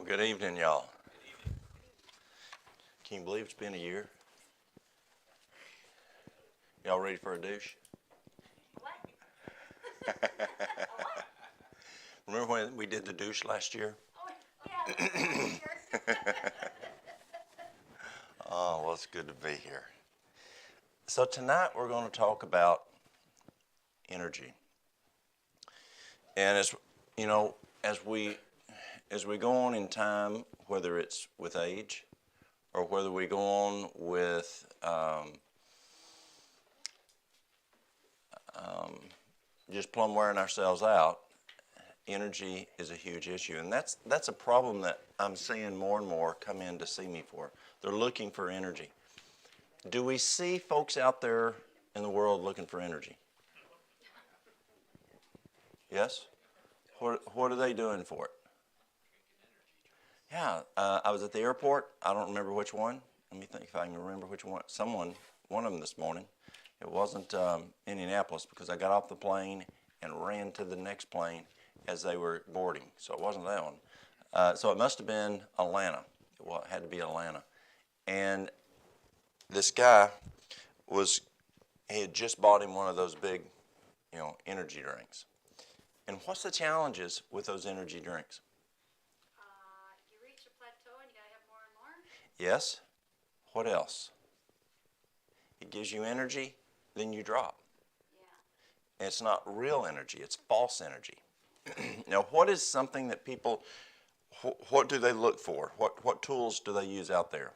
Well, good evening, y'all. Can you believe it's been a year? Y'all ready for a douche? What? Remember when we did the douche last year? Oh, yeah. Oh, well, it's good to be here. So tonight we're going to talk about energy. And as you know, as we go on in time, whether it's with age or whether we go on with just plumb wearing ourselves out, energy is a huge issue. And that's a problem that I'm seeing more and more come in to see me for. They're looking for energy. Do we see folks out there in the world looking for energy? Yes? What are they doing for it? Yeah, I was at the airport. I don't remember which one. Let me think if I can remember which one. One of them this morning. It wasn't Indianapolis because I got off the plane and ran to the next plane as they were boarding. So it wasn't that one. So it must have been Atlanta. Well, it had to be Atlanta. And this guy he had just bought him one of those big, energy drinks. And what's the challenges with those energy drinks? You reach a plateau and you gotta have more and more. Yes. What else? It gives you energy, then you drop. Yeah. And it's not real energy, it's false energy. Now, what is something that people, what do they look for? What tools do they use out there?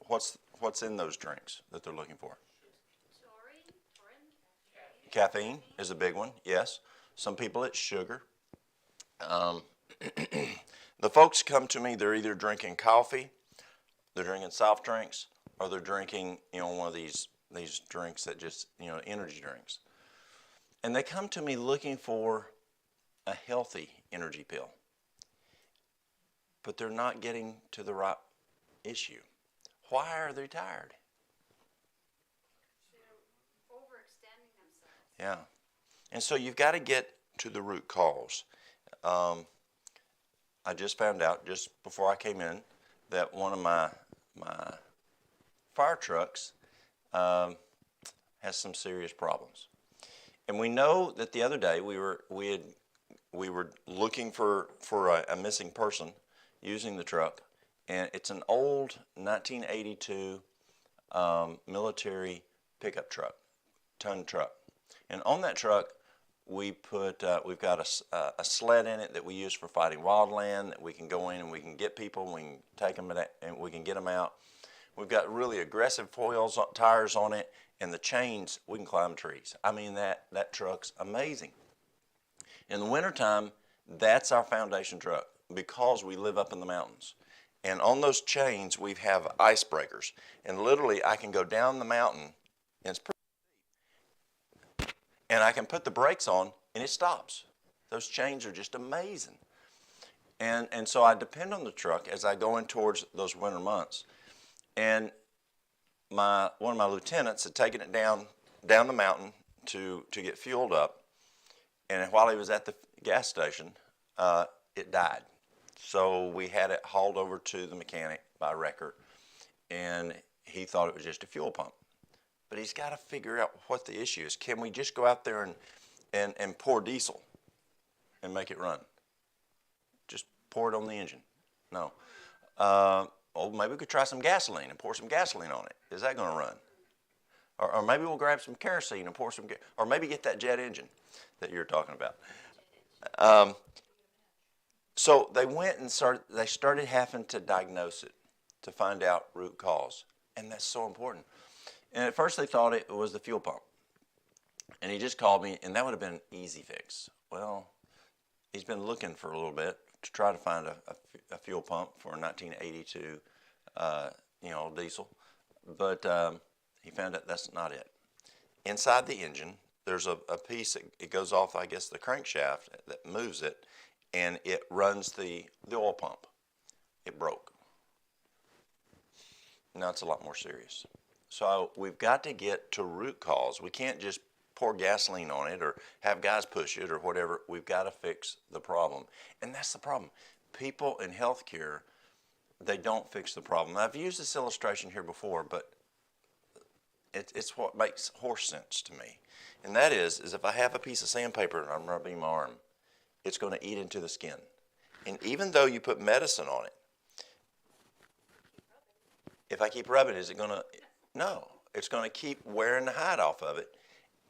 What's in those drinks that they're looking for? Taurine. Caffeine is a big one, yes. Some people it's sugar. The folks come to me, they're either drinking coffee, they're drinking soft drinks, or they're drinking, one of these drinks that just, energy drinks. And they come to me looking for a healthy energy pill. But they're not getting to the right issue. Why are they tired? They're overextending themselves. Yeah. And so you've got to get to the root cause. I just found out just before I came in that one of my fire trucks has some serious problems. And we know that the other day we were looking for a missing person using the truck, and it's an old 1982 military pickup truck, ton truck. And on that truck, we've got a sled in it that we use for fighting wildland, that we can go in and we can get people, and we can take them and we can get them out. We've got really aggressive tires on it, and the chains, we can climb trees. I mean, that truck's amazing. In the wintertime, that's our foundation truck because we live up in the mountains. And on those chains, we have icebreakers. And literally, I can go down the mountain, and it's pretty steep, and I can put the brakes on, and it stops. Those chains are just amazing. And so I depend on the truck as I go in towards those winter months. And one of my lieutenants had taken it down the mountain to get fueled up. And while he was at the gas station, it died. So we had it hauled over to the mechanic by wrecker, and he thought it was just a fuel pump. But he's got to figure out what the issue is. Can we just go out there and pour diesel and make it run? Just pour it on the engine? No. Maybe we could try some gasoline and pour some gasoline on it. Is that going to run? Or maybe we'll grab some kerosene and pour some, or maybe get that jet engine that you're talking about. So they went and started having to diagnose it to find out root cause. And that's so important. And at first they thought it was the fuel pump. And he just called me, and that would have been an easy fix. Well, he's been looking for a little bit to try to find a fuel pump for a 1982, diesel. But he found out that's not it. Inside the engine, there's a piece it goes off, I guess, the crankshaft that moves it, and it runs the oil pump. It broke. Now it's a lot more serious. So we've got to get to root cause. We can't just pour gasoline on it or have guys push it or whatever. We've got to fix the problem. And that's the problem. People in healthcare, they don't fix the problem. Now, I've used this illustration here before, but it's what makes horse sense to me. And that is if I have a piece of sandpaper and I'm rubbing my arm, it's going to eat into the skin. And even though you put medicine on it, if I keep rubbing, is it going to? No. It's going to keep wearing the hide off of it.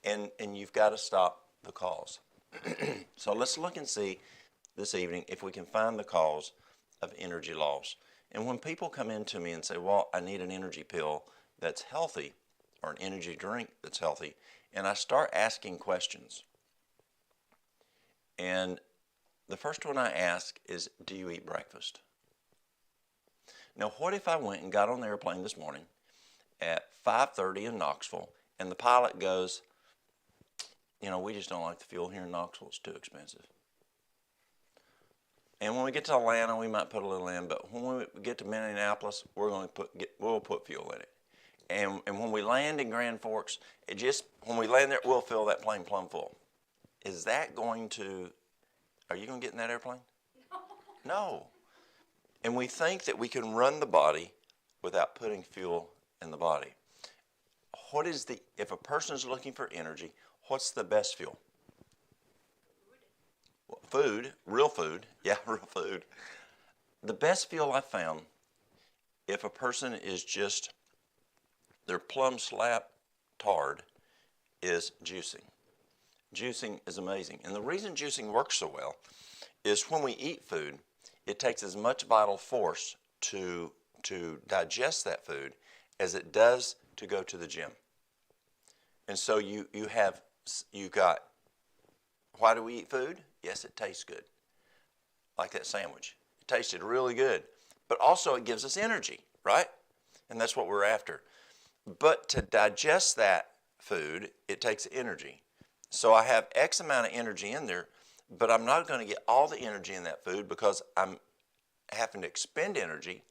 And you've got to stop the cause. So let's look and see this evening if we can find the cause of energy loss. And when people come in to me and say, well, I need an energy pill that's healthy or an energy drink that's healthy, and I start asking questions. And the first one I ask is, do you eat breakfast? Now, what if I went and got on the airplane this morning at 5:30 in Knoxville, and the pilot goes, you know, we just don't like the fuel here in Knoxville. It's too expensive. And when we get to Atlanta, we might put a little in, but when we get to Minneapolis, we'll put fuel in it. And when we land in Grand Forks, when we land there, we'll fill that plane plumb full. Is that going to, are you going to get in that airplane? No. No. And we think that we can run the body without putting fuel in the body. If a person is looking for energy, what's the best fuel? Food, real food. Yeah, real food. The best fuel I found, if a person is just, they're plumb slap tarred, is juicing. Juicing is amazing. And the reason juicing works so well is when we eat food, it takes as much vital force to digest that food as it does to go to the gym. And so you got, why do we eat food? Yes, it tastes good. Like that sandwich. It tasted really good. But also it gives us energy, right? And that's what we're after. But to digest that food, it takes energy. So I have X amount of energy in there, but I'm not going to get all the energy in that food because I'm having to expend energy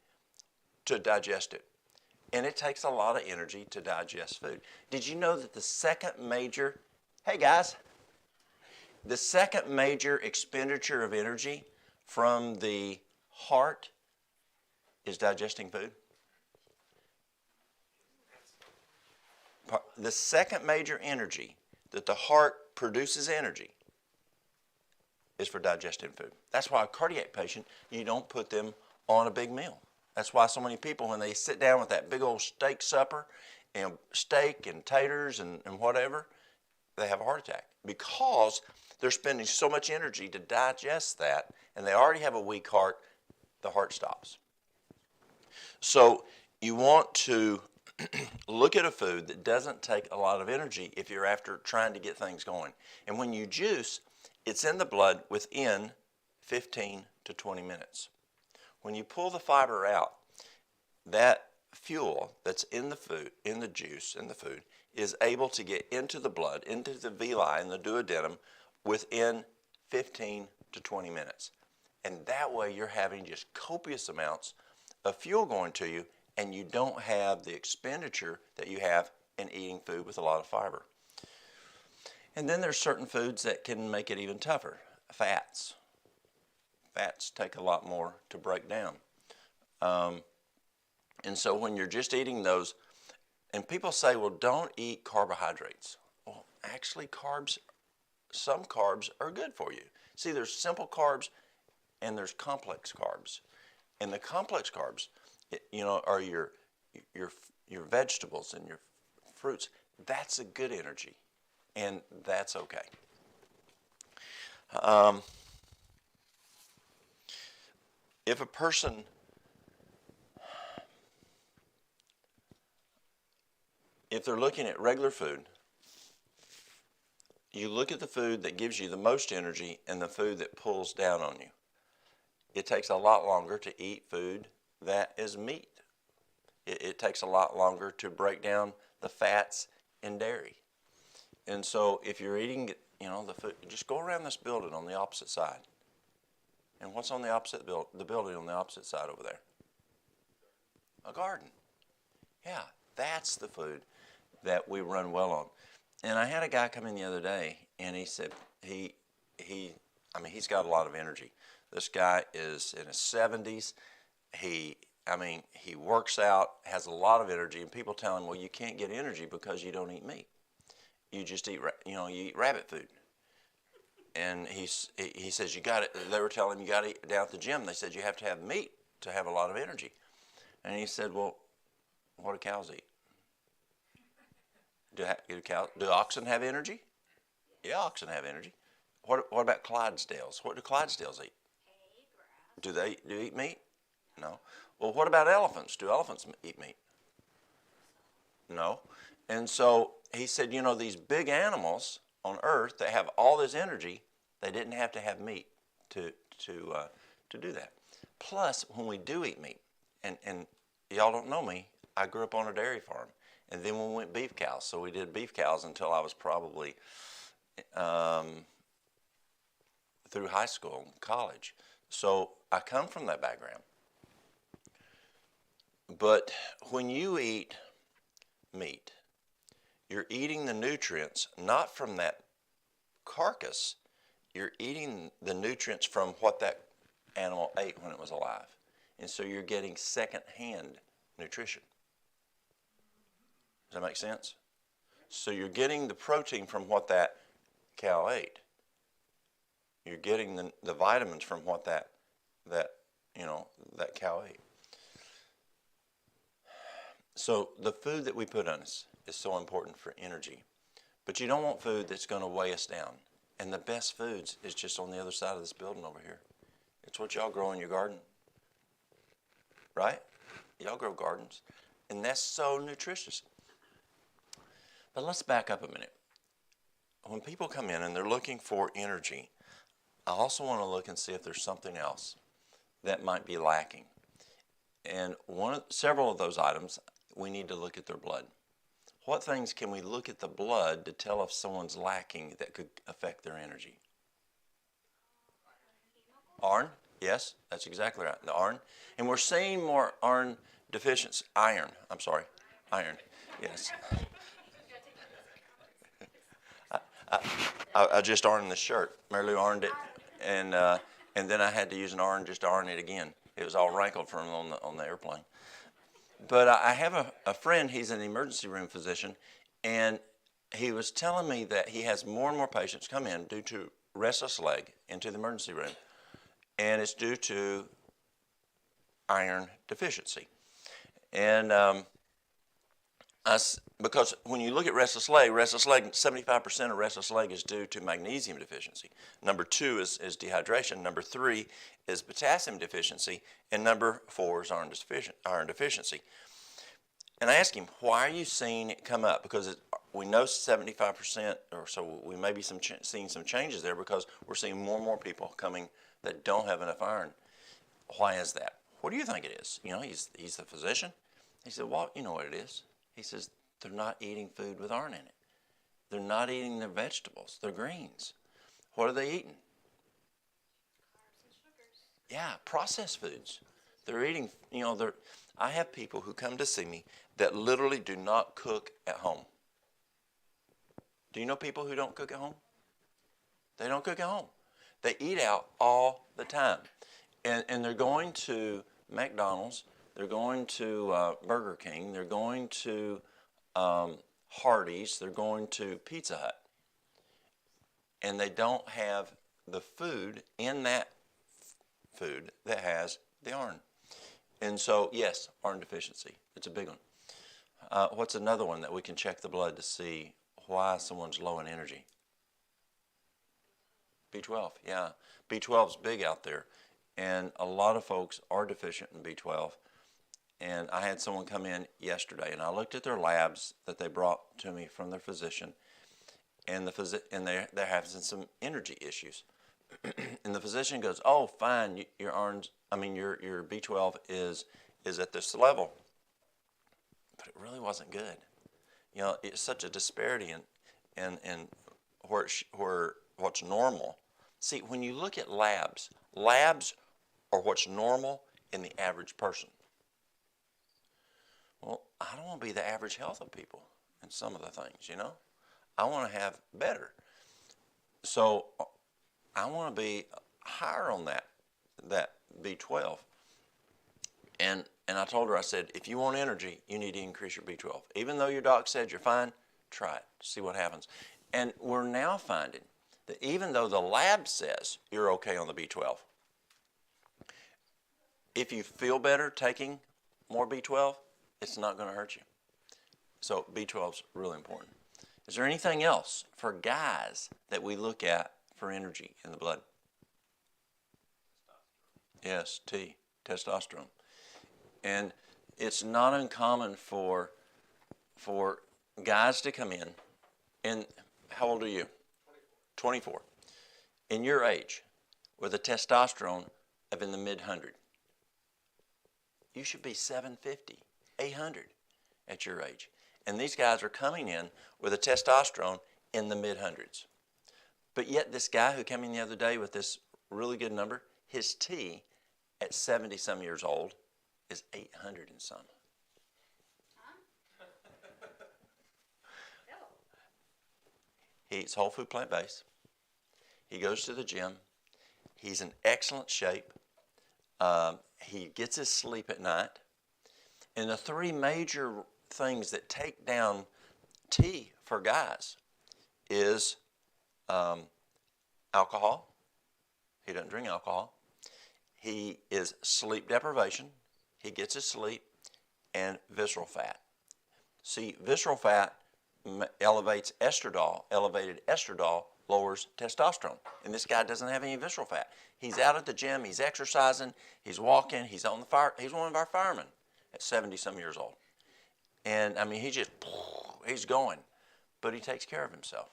to digest it. And it takes a lot of energy to digest food. Did you know that the second major expenditure of energy from the heart is digesting food? The second major energy that the heart produces energy is for digesting food. That's why a cardiac patient, you don't put them on a big meal. That's why so many people, when they sit down with that big old steak supper, and steak and taters and whatever, they have a heart attack because they're spending so much energy to digest that, and they already have a weak heart, the heart stops. So you want to look at a food that doesn't take a lot of energy if you're after trying to get things going. And when you juice, it's in the blood within 15 to 20 minutes. When you pull the fiber out, that fuel that's in the food, in the juice, in the food, is able to get into the blood, into the villi and the duodenum within 15 to 20 minutes. And that way you're having just copious amounts of fuel going to you, and you don't have the expenditure that you have in eating food with a lot of fiber. And then there's certain foods that can make it even tougher. Fats. Fats take a lot more to break down. And so when you're just eating those, and people say, well, don't eat carbohydrates. Well, actually some carbs are good for you. See, there's simple carbs and there's complex carbs. And the complex carbs, are your vegetables and your fruits. That's a good energy, and that's okay. If a person if they're looking at regular food, you look at the food that gives you the most energy and the food that pulls down on you. It takes a lot longer to eat food that is meat. It takes a lot longer to break down the fats in dairy. And so if you're eating, the food, just go around this building on the opposite side. And what's on the opposite the building on the opposite side over there? A garden. Yeah, that's the food that we run well on. And I had a guy come in the other day, and he said he's got a lot of energy. This guy is in his 70s. He works out, has a lot of energy, and people tell him, well, you can't get energy because you don't eat meat. You just eat, you eat rabbit food. And he says you got it. They were telling him you got to eat down at the gym. They said you have to have meat to have a lot of energy. And he said, well, what do cows eat? Do oxen have energy? Yeah, oxen have energy. What about Clydesdales? What do Clydesdales eat? Do they eat meat? No. Well, what about elephants? Do elephants eat meat? No. And so he said, these big animals on Earth that have all this energy, they didn't have to have meat to do that. Plus, when we do eat meat, and y'all don't know me, I grew up on a dairy farm. And then we went beef cows. So we did beef cows until I was probably through high school and college. So I come from that background. But when you eat meat, you're eating the nutrients not from that carcass, you're eating the nutrients from what that animal ate when it was alive. And so you're getting second-hand nutrition. Does that make sense? So you're getting the protein from what that cow ate. You're getting the vitamins from what that cow ate. So the food that we put on us is so important for energy. But you don't want food that's going to weigh us down. And the best foods is just on the other side of this building over here. It's what y'all grow in your garden. Right? Y'all grow gardens. And that's so nutritious. But let's back up a minute. When people come in and they're looking for energy, I also want to look and see if there's something else that might be lacking. And several of those items, we need to look at their blood. What things can we look at the blood to tell if someone's lacking that could affect their energy? Iron? Yes, that's exactly right. The iron. And we're seeing more iron deficiency. Iron. Yes. I just ironed this shirt. Mary Lou ironed it, and then I had to use an iron just to iron it again. It was all wrinkled from on the airplane. But I have a friend. He's an emergency room physician, and he was telling me that he has more and more patients come in due to restless leg into the emergency room, and it's due to iron deficiency. And because when you look at restless leg, 75% of restless leg is due to magnesium deficiency. Number 2 is dehydration. Number 3 is potassium deficiency. And number 4 is iron deficiency. And I asked him, why are you seeing it come up? Because we know 75% or so, we may be seeing some changes there because we're seeing more and more people coming that don't have enough iron. Why is that? What do you think it is? He's the physician. He said, Walt, you know what it is. He says, they're not eating food with iron in it. They're not eating their vegetables, their greens. What are they eating? Carbs and sugars. Yeah, processed foods. They're eating, I have people who come to see me that literally do not cook at home. Do you know people who don't cook at home? They don't cook at home. They eat out all the time. And they're going to McDonald's. They're going to Burger King. They're going to Hardee's. They're going to Pizza Hut. And they don't have the food in that food that has the iron. And so, yes, iron deficiency. It's a big one. What's another one that we can check the blood to see why someone's low in energy? B12, yeah. B12 is big out there. And a lot of folks are deficient in B12. And I had someone come in yesterday, and I looked at their labs that they brought to me from their physician, and they're having some energy issues. And the physician goes, "Oh, fine, your B12 is at this level," but it really wasn't good. It's such a disparity in what's normal. See, when you look at labs are what's normal in the average person. Well, I don't want to be the average health of people in some of the things, I want to have better. So I want to be higher on that B12. And I told her, I said, if you want energy, you need to increase your B12. Even though your doc said you're fine, try it, see what happens. And we're now finding that even though the lab says you're okay on the B12, if you feel better taking more B12, it's not going to hurt you. So B12 is really important. Is there anything else for guys that we look at for energy in the blood? Yes, testosterone. And it's not uncommon for guys to come in, and how old are you? 24. In your age, with a testosterone of in the mid-100. You should be 750, 800 at your age. And these guys are coming in with a testosterone in the mid-100s. But yet this guy who came in the other day with this really good number, his T at 70-some years old is 800 and some. He eats whole food plant-based. He goes to the gym. He's in excellent shape. He gets his sleep at night. And the three major things that take down T for guys is alcohol. He doesn't drink alcohol. He is sleep deprivation. He gets his sleep. And visceral fat. See, visceral fat elevates estradiol. Elevated estradiol lowers testosterone. And this guy doesn't have any visceral fat. He's out at the gym. He's exercising. He's walking. He's on the fire. He's one of our firemen at 70-some years old. And, I mean, he's going. But he takes care of himself.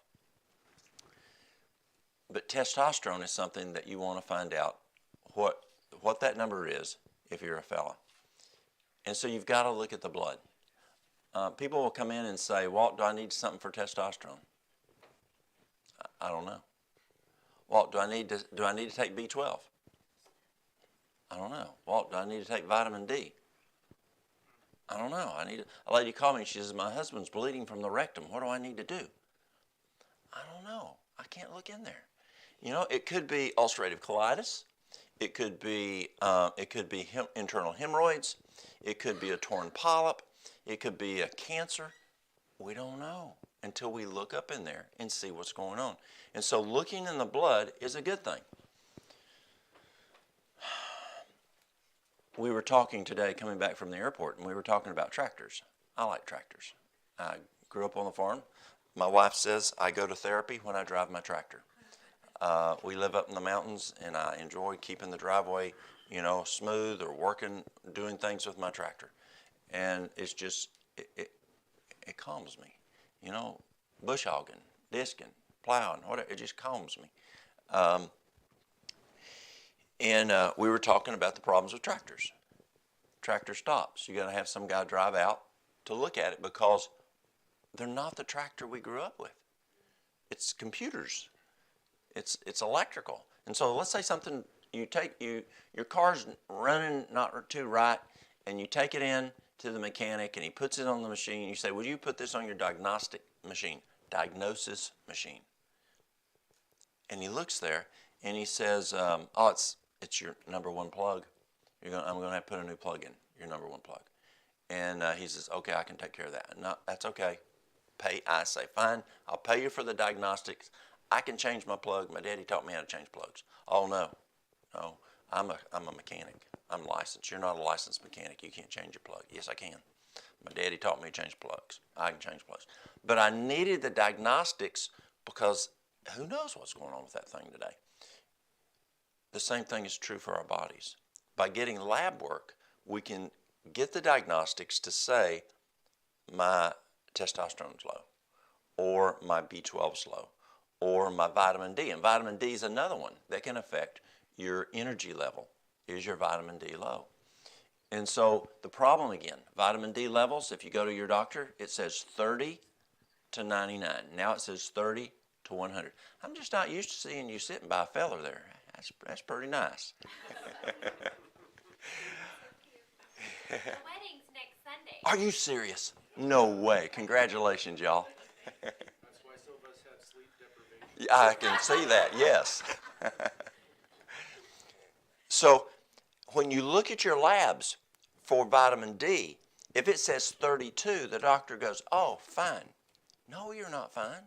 But testosterone is something that you want to find out what that number is if you're a fella. And so you've got to look at the blood. People will come in and say, Walt, do I need something for testosterone? I don't know. Walt, do I need to take B12? I don't know. Walt, do I need to take vitamin D? I don't know. A lady called me and she says, my husband's bleeding from the rectum. What do I need to do? I don't know. I can't look in there. You know, it could be ulcerative colitis. It could be internal hemorrhoids. It could be a torn polyp. It could be a cancer. We don't know until we look up in there and see what's going on. And so looking in the blood is a good thing. We were talking today coming back from the airport, and we were talking about tractors. I like tractors. I grew up on the farm. My wife says I go to therapy when I drive my tractor. We live up in the mountains, and I enjoy keeping the driveway, smooth or doing things with my tractor. And it's just, it calms me. Bush hogging, disking, plowing, whatever, it just calms me. And we were talking about the problems with tractors. Tractor stops. You got to have some guy drive out to look at it because they're not the tractor we grew up with. It's computers. It's electrical. And so let's say something, your car's running not too right, and you take it in to the mechanic, and he puts it on the machine. You say, would you put this on your diagnosis machine? And he looks there, and he says, it's your number one plug. I'm going to have to put a new plug in, your number one plug. And he says, okay, I can take care of that. No, that's okay. I say, fine, I'll pay you for the diagnostics. I can change my plug. My daddy taught me how to change plugs. Oh, no, I'm a mechanic. I'm licensed. You're not a licensed mechanic. You can't change your plug. Yes, I can. My daddy taught me to change plugs. I can change plugs. But I needed the diagnostics because who knows what's going on with that thing today. The same thing is true for our bodies. By getting lab work, we can get the diagnostics to say my testosterone's low, or my B12's low, or my vitamin D. And vitamin D is another one that can affect your energy level. Is your vitamin D low? And so the problem again, vitamin D levels, if you go to your doctor, it says 30 to 99. Now it says 30 to 100. I'm just not used to seeing you sitting by a feller there. That's pretty nice. The wedding's next Sunday. Are you serious? No way. Congratulations, y'all. That's why so I can see that, yes. So when you look at your labs for vitamin D, if it says 32, the doctor goes, oh, fine. No, you're not fine.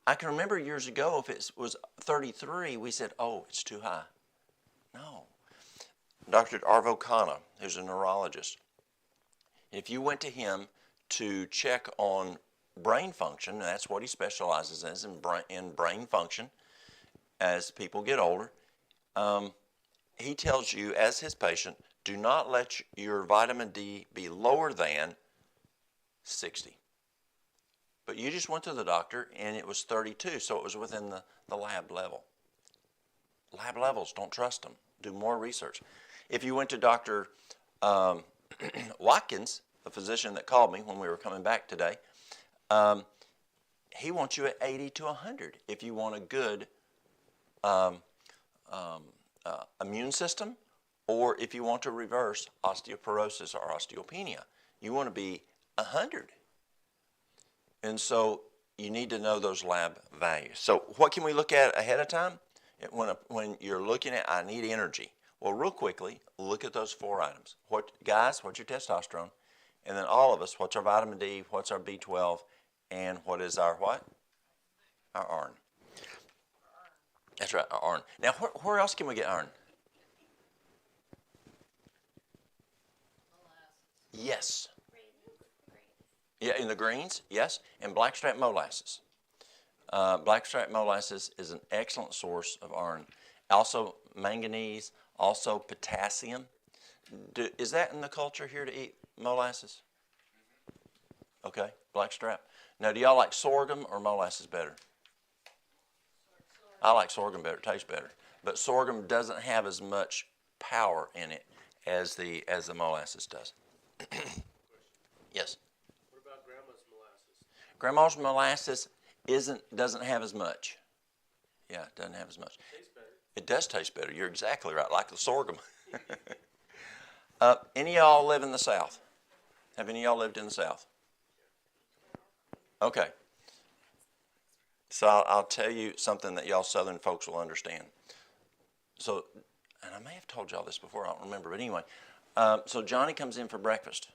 I can remember years ago if it was 33, we said, oh, it's too high. No. Dr. Arvo Khanna, who's a neurologist, if you went to him to check on brain function, and that's what he specializes in brain function as people get older, he tells you as his patient, do not let your vitamin D be lower than 60. But you just went to the doctor and it was 32, so it was within the lab level. Lab levels, don't trust them. Do more research. If you went to Dr. Watkins, the physician that called me when we were coming back today, he wants you at 80 to 100 if you want a good immune system, or if you want to reverse osteoporosis or osteopenia. You want to be 100. And so you need to know those lab values. So what can we look at ahead of time? When you're looking at, I need energy. Well, real quickly, look at those 4 items. Guys, what's your testosterone? And then all of us, what's our vitamin D, what's our B12, and what is our what? Our iron. That's right, our iron. Now, where else can we get iron? Yes. Yeah, in the greens, yes, and blackstrap molasses. Blackstrap molasses is an excellent source of iron. Also manganese, also potassium. Is that in the culture here to eat molasses? Okay, blackstrap. Now, do y'all like sorghum or molasses better? I like sorghum better, it tastes better. But sorghum doesn't have as much power in it as the molasses does. Yes? What about grandma's molasses? Grandma's molasses doesn't have as much. Yeah, it doesn't have as much. It tastes better. It does taste better. You're exactly right, like the sorghum. Any of y'all live in the South? Have any of y'all lived in the South? Okay. So I'll tell you something that y'all Southern folks will understand. So, and I may have told y'all this before, I don't remember, but anyway. So Johnny comes in for breakfast,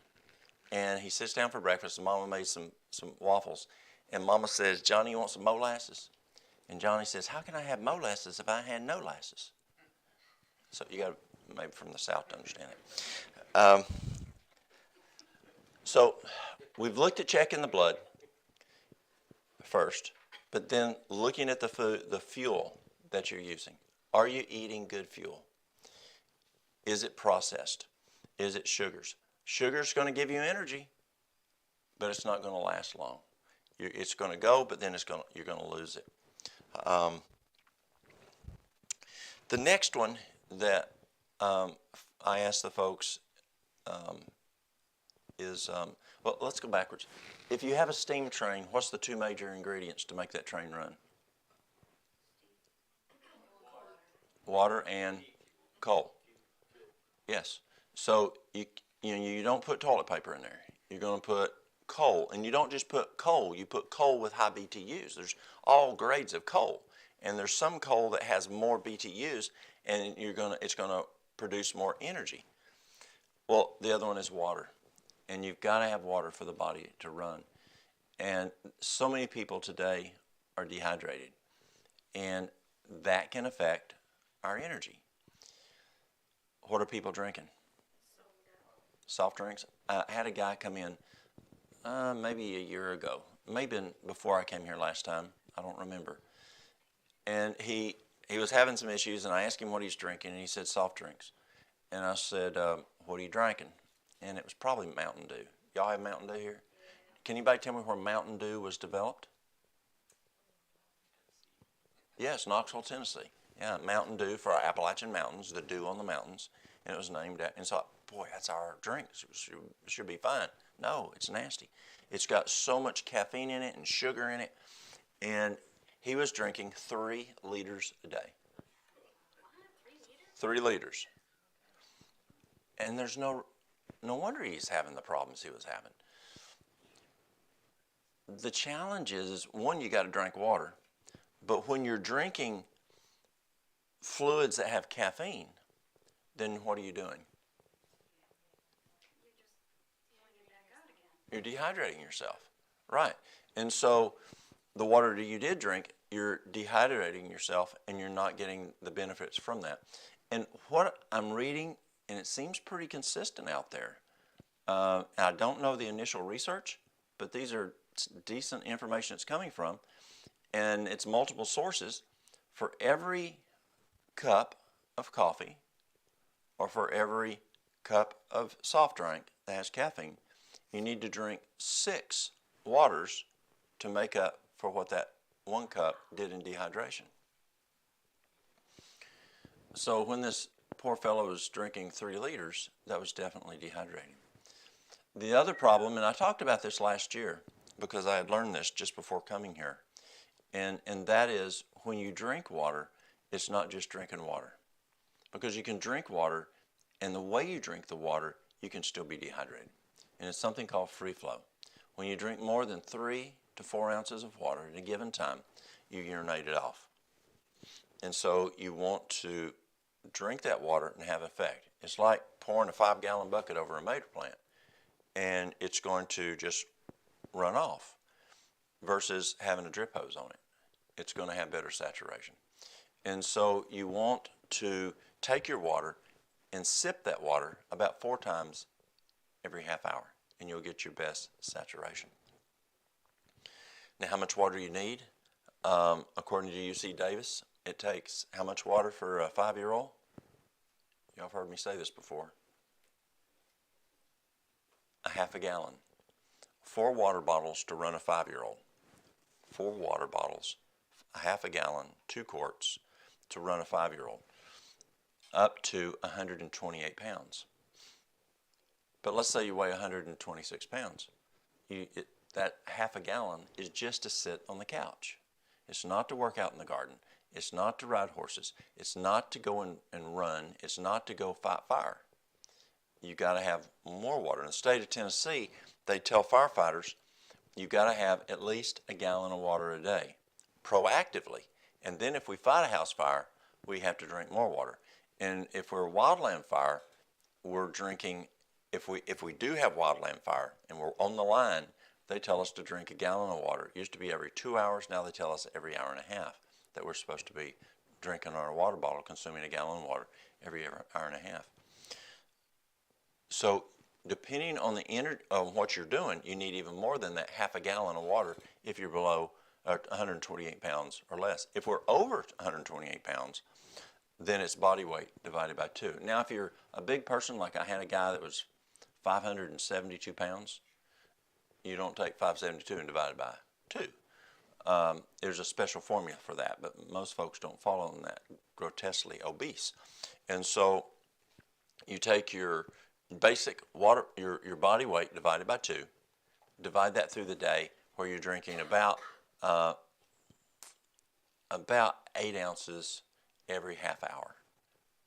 and he sits down for breakfast, and Mama made some waffles. And Mama says, Johnny, you want some molasses? And Johnny says, how can I have molasses if I had no lasses? So you got to, maybe from the South to understand it. So we've looked at checking the blood first, but then looking at the food, the fuel that you're using. Are you eating good fuel? Is it processed? Is it sugars? Sugar's going to give you energy, but it's not going to last long. It's going to go, but then you're going to lose it. The next one that I asked the folks is, well, let's go backwards. If you have a steam train, what's the 2 major ingredients to make that train run? Water and coal. Yes. So you don't put toilet paper in there. You're going to put coal, and you don't just put coal. You put coal with high BTUs. There's all grades of coal, and there's some coal that has more BTUs, and it's going to produce more energy. Well, the other one is water, and you've got to have water for the body to run. And so many people today are dehydrated, and that can affect our energy. What are people drinking? Soft drinks. I had a guy come in maybe a year ago, maybe before I came here last time. I don't remember. And he was having some issues, and I asked him what he's drinking, and he said soft drinks. And I said, what are you drinking? And it was probably Mountain Dew. Y'all have Mountain Dew here? Can anybody tell me where Mountain Dew was developed? Yes, Knoxville, Tennessee. Yeah, Mountain Dew for our Appalachian Mountains, the dew on the mountains. And it was named after, and so, boy, that's our drink. It should be fine. No, it's nasty. It's got so much caffeine in it and sugar in it. And he was drinking 3 liters a day. 3 liters. And there's no wonder he's having the problems he was having. The challenge is one, you got to drink water. But when you're drinking fluids that have caffeine, then what are you doing? You're dehydrating yourself, right? And so the water that you did drink, you're dehydrating yourself and you're not getting the benefits from that. And what I'm reading, and it seems pretty consistent out there. I don't know the initial research, but these are decent information it's coming from, and it's multiple sources. For every cup of coffee or for every cup of soft drink that has caffeine, you need to drink 6 waters to make up for what that 1 cup did in dehydration. So when this poor fellow was drinking 3 liters, that was definitely dehydrating. The other problem, and I talked about this last year because I had learned this just before coming here, and that is when you drink water, it's not just drinking water. Because you can drink water, and the way you drink the water, you can still be dehydrated. And it's something called free flow. When you drink more than 3 to 4 ounces of water at a given time, you urinate it off. And so you want to drink that water and have effect. It's like pouring a 5-gallon bucket over a motor plant, and it's going to just run off versus having a drip hose on it. It's going to have better saturation. And so you want to take your water and sip that water about 4 times every half hour, and you'll get your best saturation. Now, how much water you need? According to UC Davis, it takes how much water for a 5-year-old? Y'all have heard me say this before. A half a gallon. 4 water bottles to run a 5-year-old. 4 water bottles, a half a gallon, 2 quarts to run a 5-year-old. Up to 128 pounds. But let's say you weigh 126 pounds. That half a gallon is just to sit on the couch. It's not to work out in the garden. It's not to ride horses. It's not to go and run. It's not to go fight fire. You got to have more water. In the state of Tennessee, they tell firefighters you got to have at least a gallon of water a day, proactively. And then if we fight a house fire, we have to drink more water. And if we're a wildland fire, we're drinking. If we do have wildland fire and we're on the line, they tell us to drink a gallon of water. It used to be every 2 hours. Now they tell us every hour and a half that we're supposed to be drinking our water bottle, consuming a gallon of water every hour and a half. So depending on what you're doing, you need even more than that half a gallon of water if you're below 128 pounds or less. If we're over 128 pounds, then it's body weight divided by 2. Now, if you're a big person, like I had a guy that was 572 pounds, you don't take 572 and divide it by 2. There's a special formula for that, but most folks don't follow in that, grotesquely obese. And so you take your basic water, your body weight divided by 2, divide that through the day, where you're drinking about 8 ounces every half hour,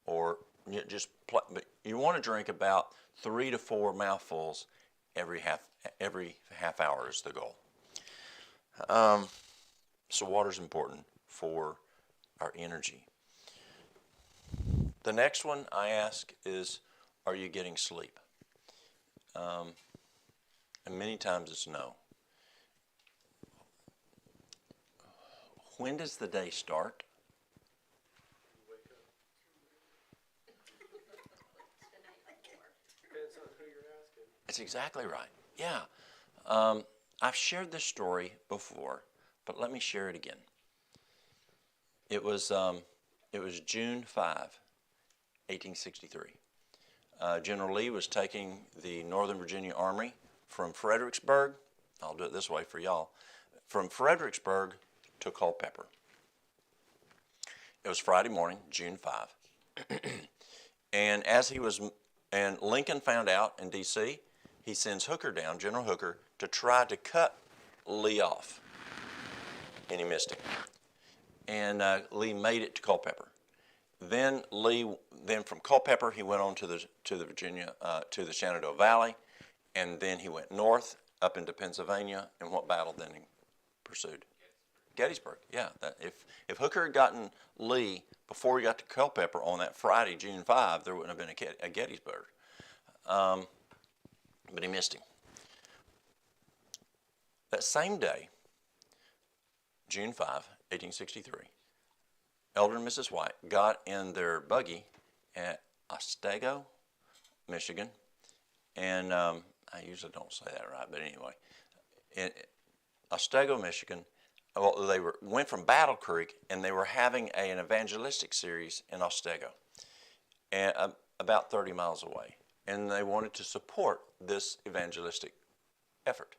or but you want to drink about 3 to 4 mouthfuls every half hour is the goal. So water is important for our energy. The next one I ask is, are you getting sleep? And many times it's no. When does the day start? Depends on who you're asking. That's exactly right. Yeah. I've shared this story before, but let me share it again. It was June 5, 1863. General Lee was taking the Northern Virginia Army from Fredericksburg, I'll do it this way for y'all, from Fredericksburg to Culpeper. It was Friday morning, June 5. And Lincoln found out in D.C., he sends Hooker down, General Hooker, to try to cut Lee off. And he missed him. And Lee made it to Culpeper. Then from Culpeper, he went on to the Virginia, to the Shenandoah Valley, and then he went north up into Pennsylvania. And what battle then he pursued? Gettysburg, yeah. If Hooker had gotten Lee before he got to Culpeper on that Friday, June 5, there wouldn't have been a Gettysburg. But he missed him. That same day, June 5, 1863, Elder and Mrs. White got in their buggy at Otsego, Michigan, and I usually don't say that right, but anyway, in Otsego, Michigan. Well, they went from Battle Creek, and they were having an evangelistic series in Otsego, and about 30 miles away, and they wanted to support this evangelistic effort.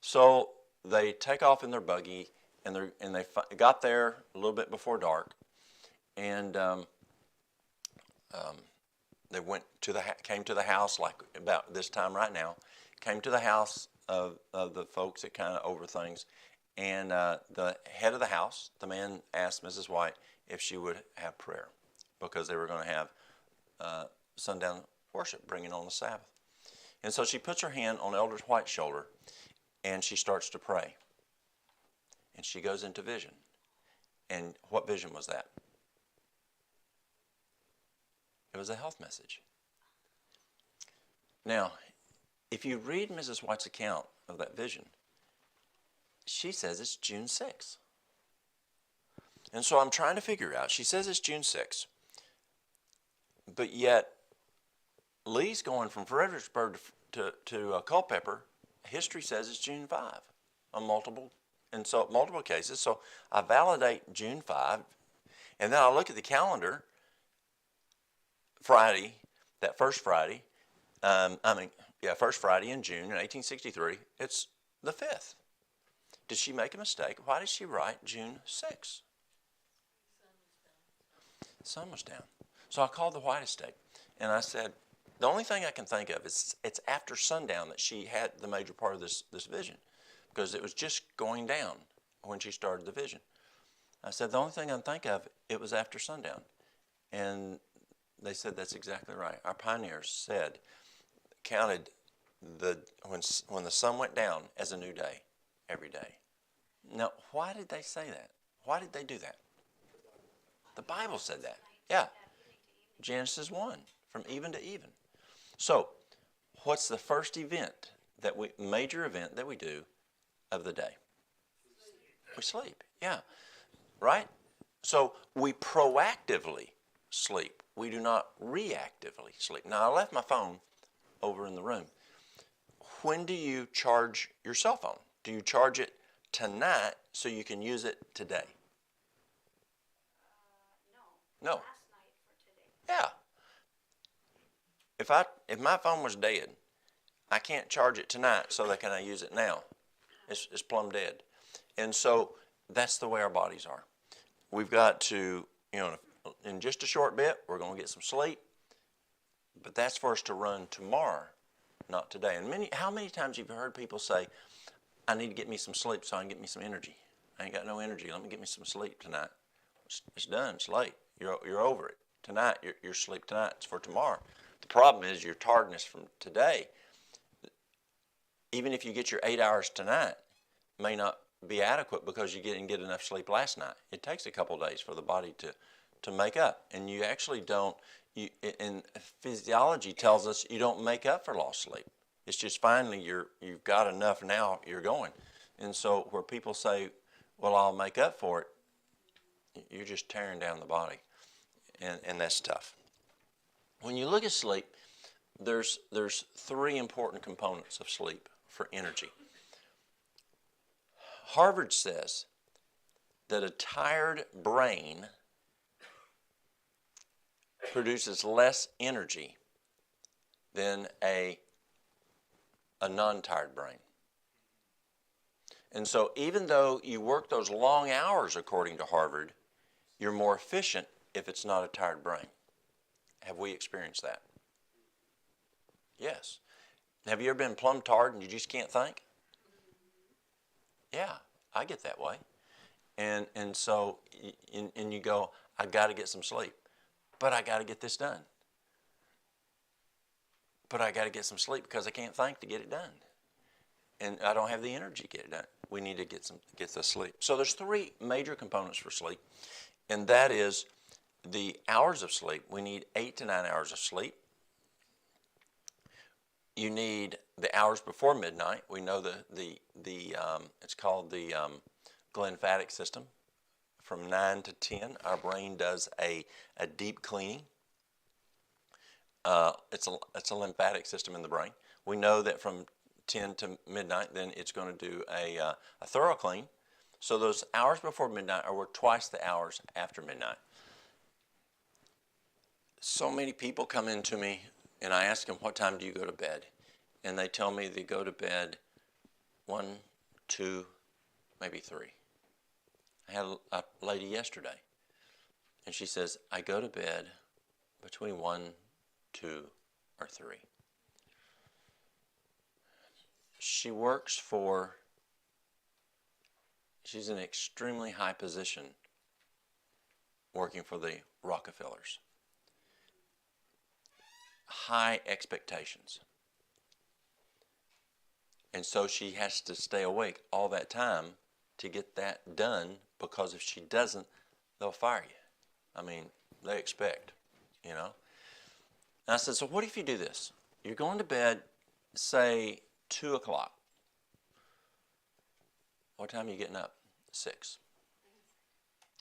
So they take off in their buggy, and they got there a little bit before dark, and they came to the house like about this time right now. Came to the house of the folks that kind of over things. And the head of the house, the man, asked Mrs. White if she would have prayer because they were going to have sundown worship, bringing on the Sabbath. And so she puts her hand on Elder White's shoulder, and she starts to pray. And she goes into vision. And what vision was that? It was a health message. Now, if you read Mrs. White's account of that vision, she says it's June 6th. And so I'm trying to figure out, she says it's June 6th, but yet Lee's going from Fredericksburg to Culpeper. History says it's June 5 on multiple cases. So I validate June 5, and then I look at the calendar, Friday, that first Friday, first Friday in June in 1863, it's the 5th. Did she make a mistake? Why did she write June 6th? The sun was down. So I called the White estate, and I said, the only thing I can think of is it's after sundown that she had the major part of this vision, because it was just going down when she started the vision. I said, the only thing I can think of, it was after sundown. And they said, that's exactly right. Our pioneers counted when the sun went down as a new day every day. Now, why did they say that? Why did they do that? The Bible said that. Yeah. Genesis 1, from even to even. So, what's the first major event that we do of the day? We sleep. Yeah. Right? So, we proactively sleep. We do not reactively sleep. Now, I left my phone over in the room. When do you charge your cell phone? Do you charge it tonight so you can use it today? No. Last night for today. Yeah. If my phone was dead, I can't charge it tonight so that can I use it now. It's plumb dead. And so that's the way our bodies are. We've got to, in just a short bit, we're going to get some sleep. But that's for us to run tomorrow, not today. And how many times have you heard people say, I need to get me some sleep so I can get me some energy. I ain't got no energy. Let me get me some sleep tonight. It's done. It's late. You're over it. Tonight, your sleep tonight. It's for tomorrow. The problem is your tiredness from today. Even if you get your 8 hours tonight, may not be adequate because you didn't get enough sleep last night. It takes a couple days for the body to make up. And you actually don't, and physiology tells us you don't make up for lost sleep. It's just finally you've got enough now, you're going. And so where people say, well, I'll make up for it, you're just tearing down the body. And that's tough. When you look at sleep, there's three important components of sleep for energy. Harvard says that a tired brain produces less energy than a non-tired brain. And so even though you work those long hours, according to Harvard, you're more efficient if it's not a tired brain. Have we experienced that? Yes. Have you ever been plumb tired and you just can't think? Yeah, I get that way. And so you go, I got to get some sleep, but I got to get this done. But I got to get some sleep because I can't think to get it done. And I don't have the energy to get it done. we need to get the sleep. So there's three major components for sleep, and that is the hours of sleep. We need 8 to 9 hours of sleep. You need the hours before midnight. We know it's called the glymphatic system. From 9 to 10, our brain does a deep cleaning. It's a lymphatic system in the brain. We know that from 10 to midnight, then it's going to do a thorough clean. So those hours before midnight are worth twice the hours after midnight. So many people come in to me, and I ask them, what time do you go to bed? And they tell me they go to bed 1, 2, maybe 3. I had a lady yesterday, and she says, I go to bed between 1, 2, or 3. She's in an extremely high position working for the Rockefellers. High expectations. And so she has to stay awake all that time to get that done, because if she doesn't, they'll fire you. I mean, they expect, you know. And I said, so what if you do this? You're going to bed, say, 2 o'clock. What time are you getting up? 6.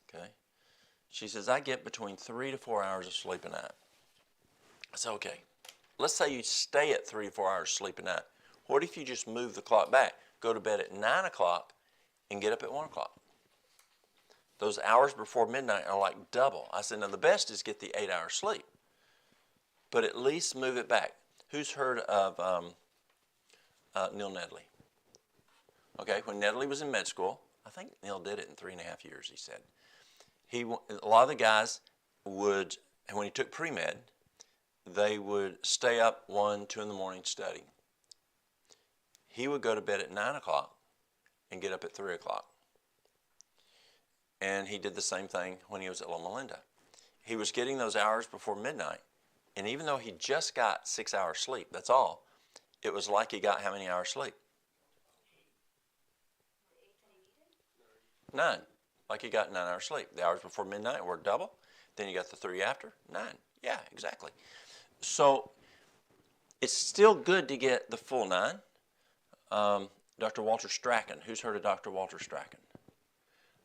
Okay. She says, I get between 3 to 4 hours of sleep a night. I said, okay, let's say you stay at 3 to 4 hours sleep a night. What if you just move the clock back? Go to bed at 9 o'clock and get up at 1 o'clock. Those hours before midnight are like double. I said, now the best is get the 8 hours sleep, but at least move it back. Who's heard of Neil Nedley? Okay, when Nedley was in med school, I think Neil did it in 3.5 years, he said. A lot of the guys would, and when he took pre-med, they would stay up 1, 2 in the morning studying. He would go to bed at 9 o'clock and get up at 3 o'clock. And he did the same thing when he was at Loma Linda. He was getting those hours before midnight, and even though he just got 6 hours sleep, that's all, it was like he got how many hours sleep? 9. Like he got 9 hours sleep. The hours before midnight were double. Then you got the 3 after, 9. Yeah, exactly. So it's still good to get the full 9. Dr. Walter Strachan. Who's heard of Dr. Walter Strachan?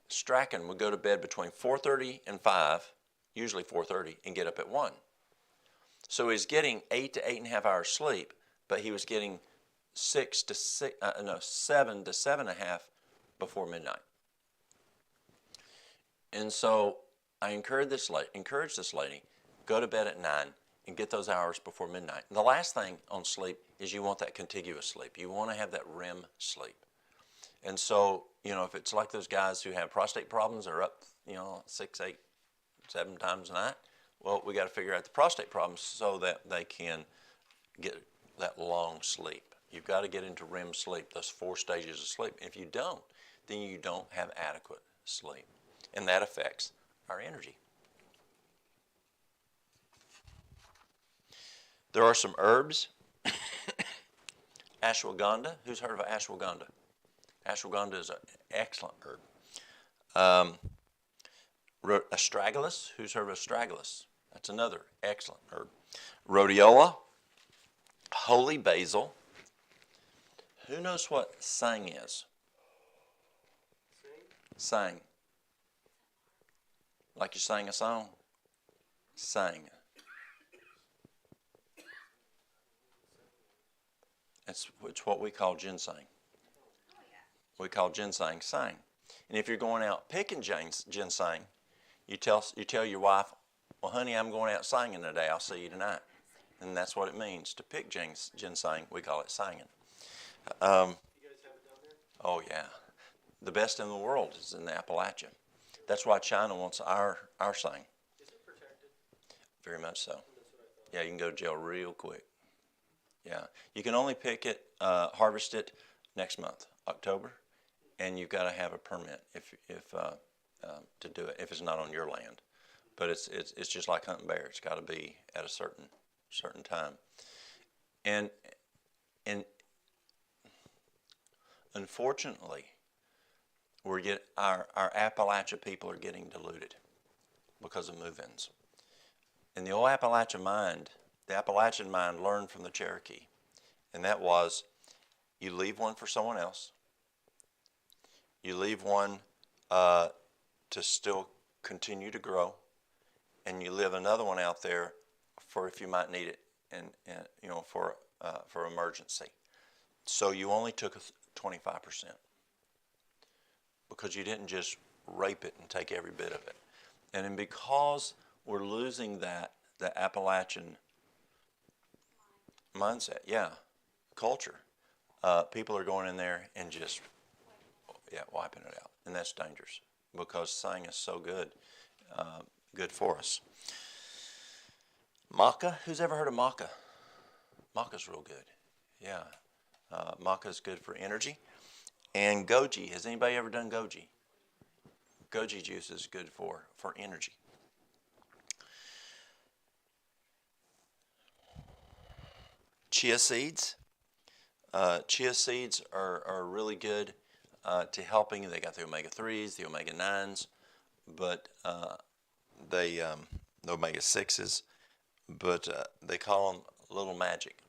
Strachan would go to bed between 4:30 and 5, usually 4:30, and get up at 1. So he's getting 8 to 8.5 hours sleep, but he was getting 7 to 7.5 before midnight. And so I encourage this lady, go to bed at 9 and get those hours before midnight. And the last thing on sleep is you want that contiguous sleep. You want to have that REM sleep. And so, you know, if it's like those guys who have prostate problems, are up, 6, 8, 7 times a night, well, we got to figure out the prostate problems so that they can get that long sleep. You've got to get into REM sleep, those 4 stages of sleep. If you don't, then you don't have adequate sleep. And that affects our energy. There are some herbs. Ashwagandha. Who's heard of ashwagandha? Ashwagandha is an excellent herb. Astragalus. Who's heard of astragalus? That's another excellent herb. Rhodiola. Holy basil. Who knows what sang is? Sang. Like you sang a song? Sang. It's what we call ginseng. We call ginseng sang. And if you're going out picking ginseng, you tell your wife, well, honey, I'm going out singing today. I'll see you tonight. And that's what it means to pick ginseng. We call it singing. You guys have it down there? Oh, yeah. The best in the world is in the Appalachia. That's why China wants our sang. Is it protected? Very much so. That's what I thought. Yeah, you can go to jail real quick. Yeah. You can only pick it, harvest it next month, October, and you've got to have a permit if to do it if it's not on your land. But it's just like hunting bear. It's got to be at a certain time. And unfortunately, our Appalachia people are getting diluted because of move-ins. And the old Appalachian mind learned from the Cherokee, and that was you leave one for someone else. You leave one to still continue to grow, and you leave another one out there for if you might need it, and for emergency. So you only took 25% because you didn't just rape it and take every bit of it. And then because we're losing the Appalachian mindset, culture, people are going in there and just wiping it out, and that's dangerous because sang is so good for us. Maca, who's ever heard of maca? Maca's real good. Yeah, maca is good for energy. And goji, has anybody ever done goji? Goji juice is good for energy. Chia seeds. Chia seeds are really good to helping. They got the omega-3s, the omega-9s, but the omega-6s, but they call them little magic.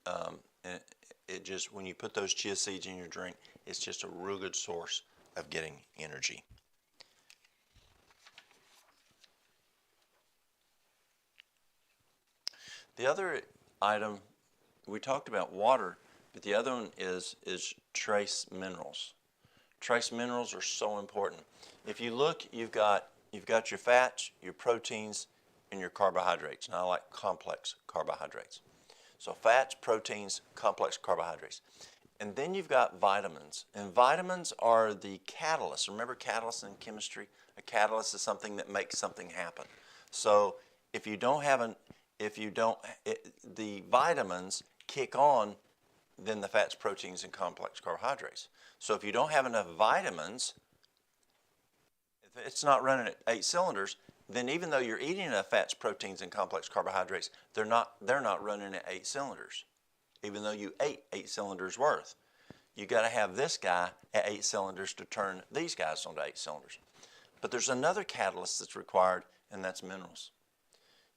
And it just, when you put those chia seeds in your drink, it's just a real good source of getting energy. The other item, we talked about water, but the other one is trace minerals. Trace minerals are so important. If you look, you've got your fats, your proteins, and your carbohydrates. Now I like complex carbohydrates. So fats, proteins, complex carbohydrates. And then you've got vitamins. And vitamins are the catalyst. Remember catalyst in chemistry? A catalyst is something that makes something happen. So if you don't have the vitamins kick on, then the fats, proteins, and complex carbohydrates. So if you don't have enough vitamins, if it's not running at 8 cylinders, then even though you're eating enough fats, proteins, and complex carbohydrates, they're not running at 8 cylinders. Even though you ate 8 cylinders worth, you got to have this guy at 8 cylinders to turn these guys onto 8 cylinders. But there's another catalyst that's required, and that's minerals.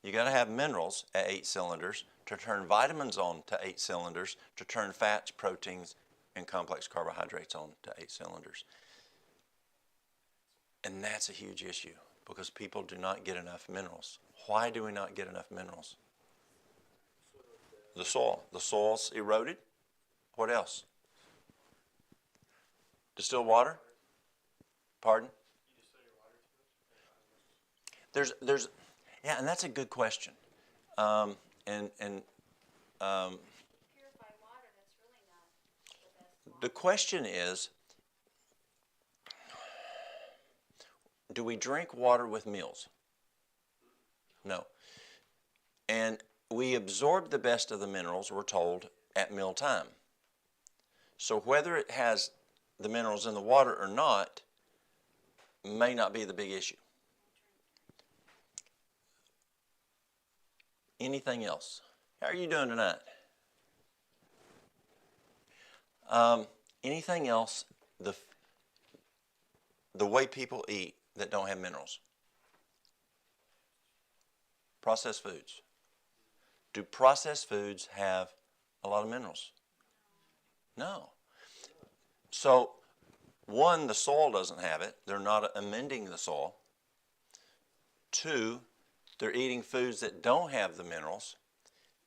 You got to have minerals at 8 cylinders to turn vitamins on to 8 cylinders, to turn fats, proteins, and complex carbohydrates on to 8 cylinders. And that's a huge issue because people do not get enough minerals. Why do we not get enough minerals? The soil. The soil's eroded. What else? Distilled water? Pardon? There's and that's a good question. Purified water, that's really not the best water. The question is, do we drink water with meals? No. And we absorb the best of the minerals, we're told, at mealtime. So whether it has the minerals in the water or not may not be the big issue. Anything else? How are you doing tonight? Anything else, the way people eat that don't have minerals? Processed foods. Do processed foods have a lot of minerals? No. So, one, the soil doesn't have it. They're not amending the soil. Two, they're eating foods that don't have the minerals.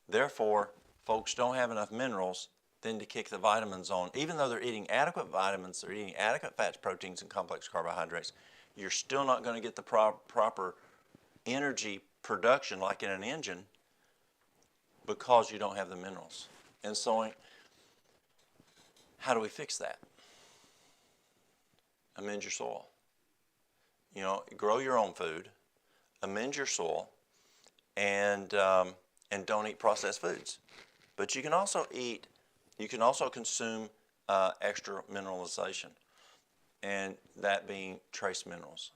Therefore, folks don't have enough minerals then to kick the vitamins on. Even though they're eating adequate vitamins, they're eating adequate fats, proteins, and complex carbohydrates, you're still not going to get the proper energy production like in an engine because you don't have the minerals. And so, how do we fix that? Amend your soil. Grow your own food, amend your soil, and don't eat processed foods. But you can also consume extra mineralization, and that being trace minerals,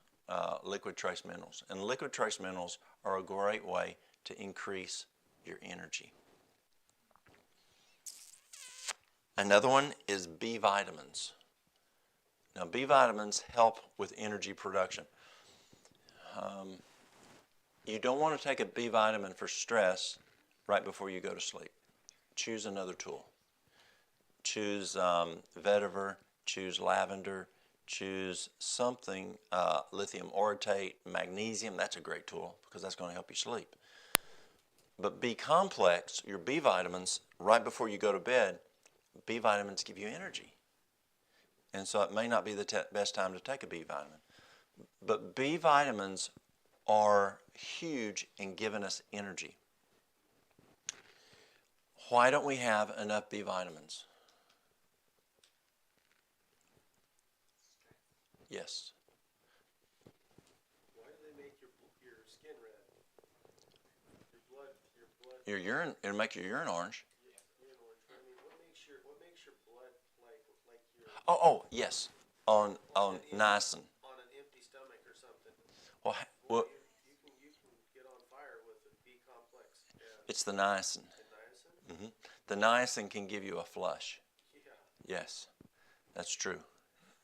liquid trace minerals. And liquid trace minerals are a great way to increase your energy. Another one is B vitamins. Now, B vitamins help with energy production. You don't want to take a B vitamin for stress right before you go to sleep. Choose another tool. Choose vetiver, choose lavender, choose something, lithium orotate, magnesium. That's a great tool because that's going to help you sleep. But B complex, your B vitamins, right before you go to bed, B vitamins give you energy. And so it may not be the best time to take a B vitamin. But B vitamins are huge in giving us energy. Why don't we have enough B vitamins? Yes. Why do they make your skin red? Your blood. Your urine, it'll make your urine orange. Urine orange. I mean, what makes your blood like your Oh, yes. On niacin. on an empty stomach or something? Well, You can get on fire with a B complex. it's the niacin. And niacin? The niacin can give you a flush. Yeah. Yes, that's true.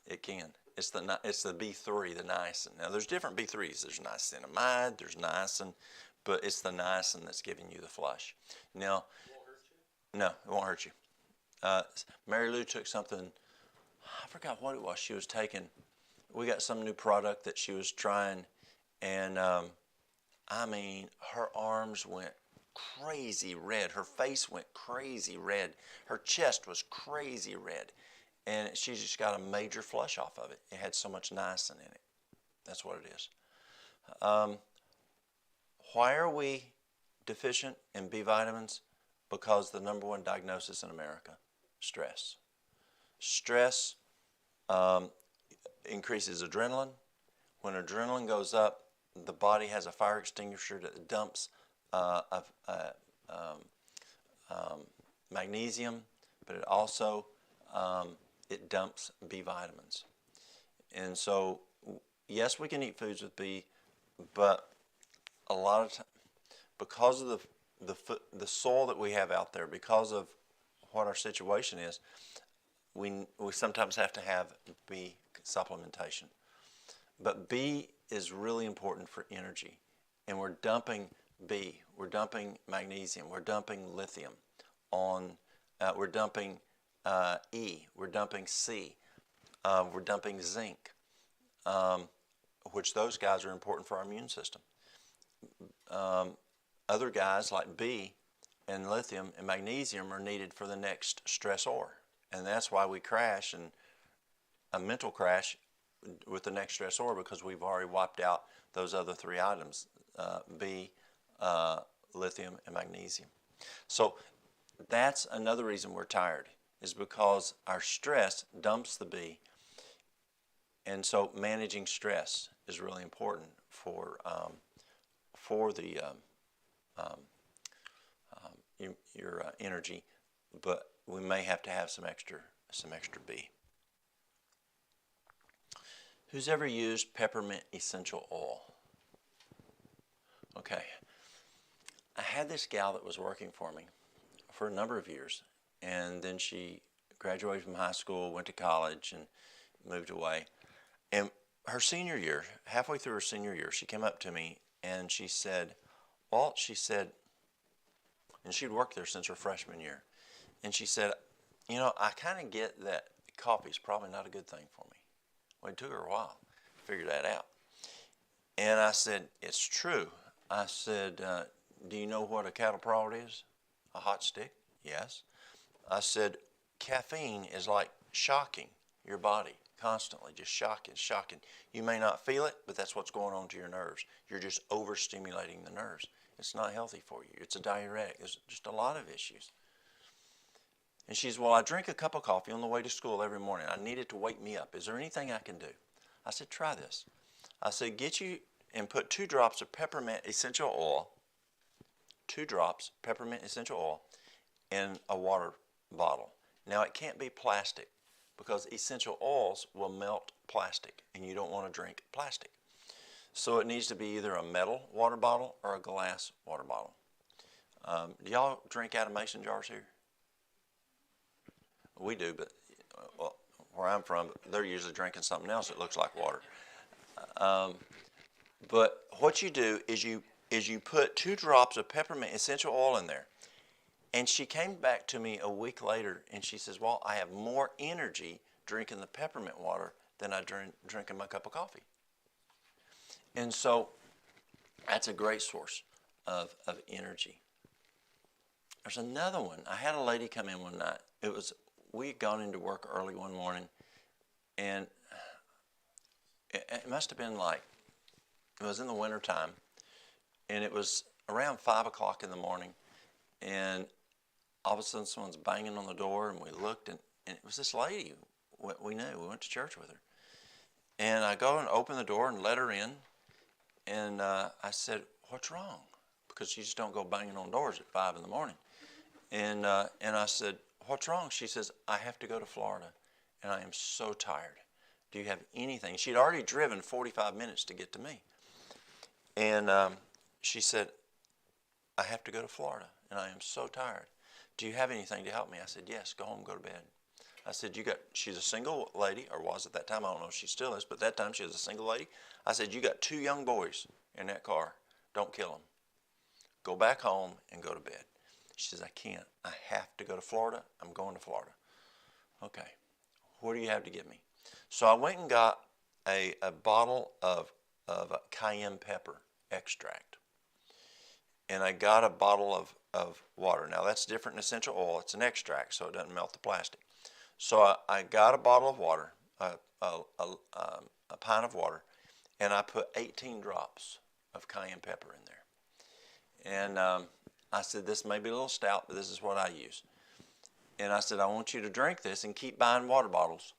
It can. It's the B3, the niacin. Now, there's different B3s. There's niacinamide, there's niacin, but it's the niacin that's giving you the flush. Now, Won't hurt you? no, it won't hurt you. Mary Lou took something, I forgot what it was she was taking. We got some new product that she was trying, and I mean, her arms went crazy red. Her face went crazy red. Her chest was crazy red. And she just got a major flush off of it. It had so much niacin in it. That's what it is. Why are we deficient in B vitamins? Because the number one diagnosis in America, stress. Stress increases adrenaline. When adrenaline goes up, the body has a fire extinguisher that dumps magnesium, but it also it dumps B vitamins. And so, yes, we can eat foods with B, but a lot of times, because of the soil that we have out there, because of what our situation is, we sometimes have to have B supplementation. But B is really important for energy, and we're dumping B, we're dumping magnesium, we're dumping lithium we're dumping E, we're dumping C, we're dumping zinc, which those guys are important for our immune system. Other guys like B and lithium and magnesium are needed for the next stressor, and that's why we crash, and a mental crash with the next stressor, because we've already wiped out those other three items, B, lithium, and magnesium. So that's another reason we're tired, is because our stress dumps the B, and so managing stress is really important for your energy, but we may have to have some extra B. Who's ever used peppermint essential oil? Okay. I had this gal that was working for me for a number of years, and then she graduated from high school, went to college, and moved away. And her senior year, halfway through her senior year, she came up to me and she said, Walt, she said, and she'd worked there since her freshman year, and she said, you know, I kind of get that coffee's probably not a good thing for me. Well, it took her a while to figure that out. And I said, it's true. I said, do you know what a cattle prod is? A hot stick? Yes. I said, caffeine is like shocking your body constantly, just shocking. You may not feel it, but that's what's going on to your nerves. You're just overstimulating the nerves. It's not healthy for you. It's a diuretic. There's just a lot of issues. And she says, well, I drink a cup of coffee on the way to school every morning. I need it to wake me up. Is there anything I can do? I said, try this. I said, get you and put 2 drops of peppermint essential oil, 2 drops peppermint essential oil in a water bottle. Now, it can't be plastic because essential oils will melt plastic, and you don't want to drink plastic. So it needs to be either a metal water bottle or a glass water bottle. Do y'all drink out of mason jars here? We do, but well, where I'm from, they're usually drinking something else that looks like water. But what you do is you put 2 drops of peppermint essential oil in there. And she came back to me a week later and she says, well, I have more energy drinking the peppermint water than I drinking my cup of coffee. And so that's a great source of energy. There's another one. I had a lady come in one night. We had gone into work early one morning, and it must have been it was in the wintertime, and it was around 5 o'clock in the morning, and all of a sudden someone's banging on the door, and we looked, and it was this lady we knew. We went to church with her. And I go and open the door and let her in, and I said, what's wrong? Because you just don't go banging on doors at 5 in the morning. And I said, what's wrong? She says, I have to go to Florida, and I am so tired. Do you have anything? She'd already driven 45 minutes to get to me. And she said, I have to go to Florida, and I am so tired. Do you have anything to help me? I said, yes, go home, go to bed. I said, she's a single lady, or was at that time, I don't know if she still is, but that time she was a single lady. I said, you got 2 young boys in that car. Don't kill them. Go back home and go to bed. She says, I can't. I have to go to Florida. I'm going to Florida. Okay. What do you have to give me? So I went and got a bottle of cayenne pepper extract. And I got a bottle of water. Now that's different than essential oil. It's an extract, so it doesn't melt the plastic. So I got a bottle of water, a pint of water, and I put 18 drops of cayenne pepper in there. And I said, this may be a little stout, but this is what I use. And I said, I want you to drink this and keep buying water bottles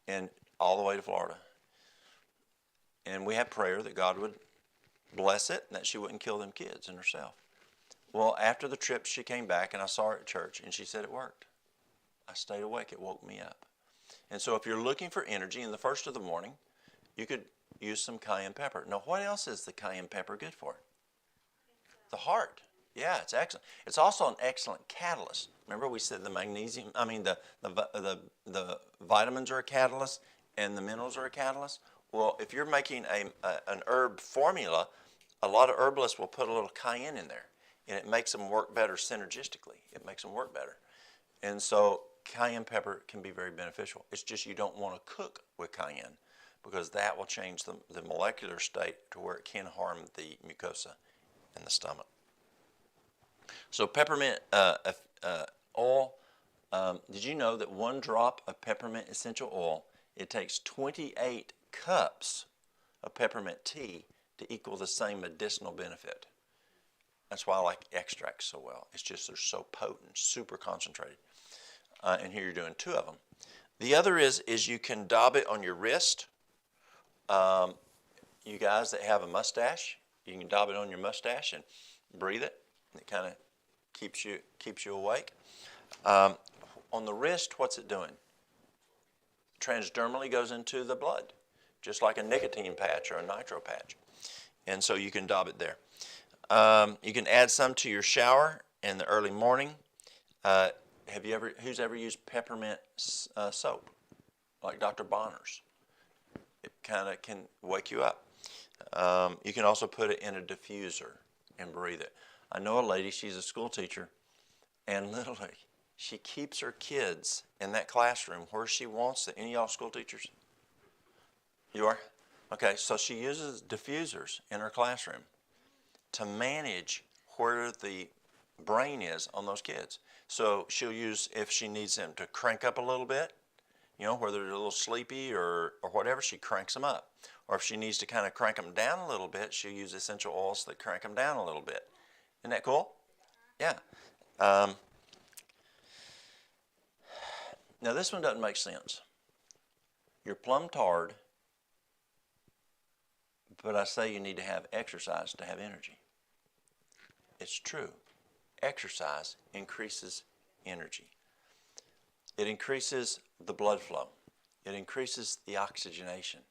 and all the way to Florida. And we had prayer that God would bless it and that she wouldn't kill them kids and herself. Well, after the trip, she came back and I saw her at church and she said it worked. I stayed awake. It woke me up. And so if you're looking for energy in the first of the morning, you could use some cayenne pepper. Now, what else is the cayenne pepper good for? The heart. Yeah, it's excellent. It's also an excellent catalyst. Remember we said the magnesium, the vitamins are a catalyst and the minerals are a catalyst? Well, if you're making an herb formula, a lot of herbalists will put a little cayenne in there, and it makes them work better synergistically. It makes them work better. And so cayenne pepper can be very beneficial. It's just you don't want to cook with cayenne because that will change the molecular state to where it can harm the mucosa in the stomach. So peppermint oil, did you know that 1 drop of peppermint essential oil, it takes 28 cups of peppermint tea to equal the same medicinal benefit? That's why I like extracts so well. It's just they're so potent, super concentrated. And here you're doing 2 of them. The other is you can dab it on your wrist. You guys that have a mustache, you can dab it on your mustache and breathe it. It kind of keeps you awake. On the wrist, what's it doing? Transdermally goes into the blood, just like a nicotine patch or a nitro patch. And so you can dab it there. You can add some to your shower in the early morning. Who's ever used peppermint soap, like Dr. Bonner's? It kind of can wake you up. You can also put it in a diffuser and breathe it. I know a lady, she's a school teacher, and literally she keeps her kids in that classroom where she wants them. Any of y'all school teachers? You are? Okay, so she uses diffusers in her classroom to manage where the brain is on those kids. So she'll use, if she needs them to crank up a little bit, where they're a little sleepy or whatever, she cranks them up. Or if she needs to kind of crank them down a little bit, she'll use essential oils that crank them down a little bit. Isn't that cool? Yeah. Now this one doesn't make sense. You're plumb tired, but I say you need to have exercise to have energy. It's true. Exercise increases energy. It increases the blood flow. It increases the oxygenation.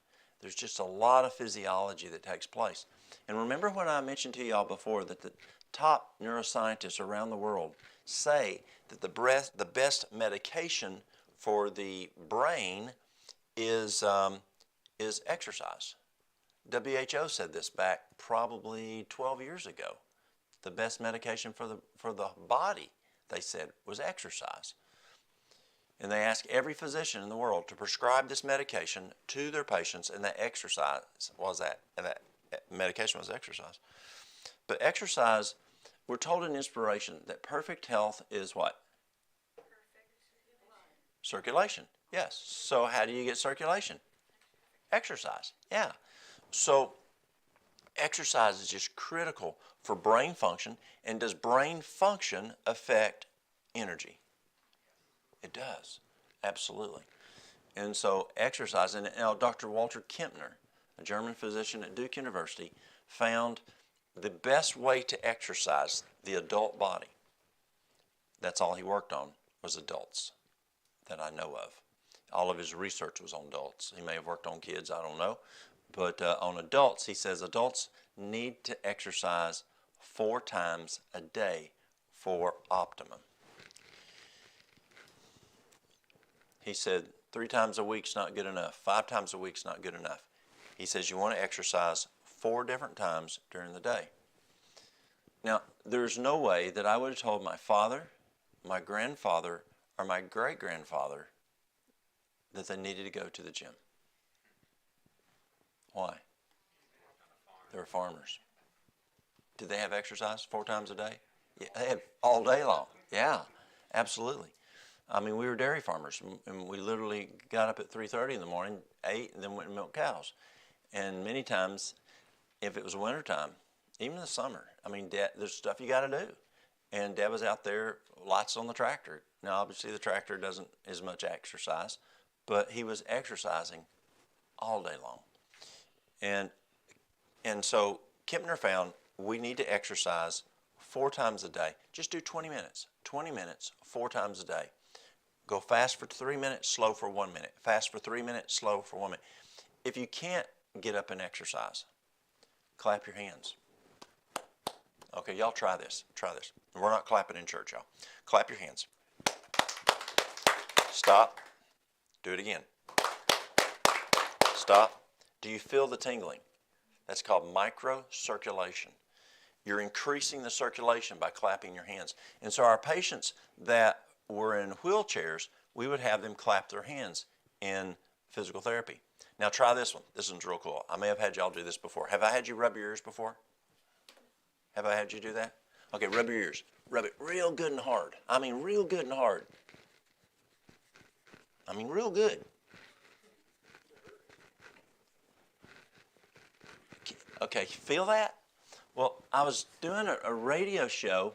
There's just a lot of physiology that takes place. And remember when I mentioned to y'all before that the top neuroscientists around the world say that the best medication for the brain is exercise. WHO said this back probably 12 years ago. The best medication for the body, they said, was exercise. And they asked every physician in the world to prescribe this medication to their patients, and that exercise was that, and that medication was exercise. But exercise, we're told in Inspiration that perfect health is what? Circulation. Yes. So how do you get circulation? Exercise. Yeah. So exercise is just critical for brain function. And does brain function affect energy? It does. Absolutely. And so exercise, and now Dr. Walter Kempner, a German physician at Duke University, found the best way to exercise the adult body. That's all he worked on was adults that I know of. All of his research was on adults. He may have worked on kids, I don't know. But on adults, he says adults need to exercise 4 times a day for optimum. He said 3 times a week's not good enough. 5 times a week's not good enough. He says you want to exercise 4 different times during the day. Now, there's no way that I would have told my father, my grandfather, or my great-grandfather that they needed to go to the gym. Why? They were farmers. Did they have exercise 4 times a day? Yeah, they had all day long. Yeah, absolutely. I mean, we were dairy farmers, and we literally got up at 3:30 in the morning, ate, and then went and milked cows. And many times, if it was wintertime, even in the summer, I mean, Dad, there's stuff you got to do. And Dad was out there, lots on the tractor. Now, obviously, the tractor doesn't as much exercise, but he was exercising all day long. And so Kempner found we need to exercise 4 times a day. Just do 20 minutes. 20 minutes, 4 times a day. Go fast for 3 minutes, slow for 1 minute. Fast for 3 minutes, slow for 1 minute. If you can't get up and exercise, clap your hands. Okay, y'all try this. Try this. We're not clapping in church, y'all. Clap your hands. Stop. Do it again. Stop. Do you feel the tingling? That's called microcirculation. You're increasing the circulation by clapping your hands. And so our patients that were in wheelchairs, we would have them clap their hands in physical therapy. Now try this one. This one's real cool. I may have had y'all do this before. Have I had you rub your ears before? Have I had you do that? Okay, rub your ears. Rub it real good and hard. I mean real good and hard. I mean real good. Okay, feel that? Well, I was doing a radio show.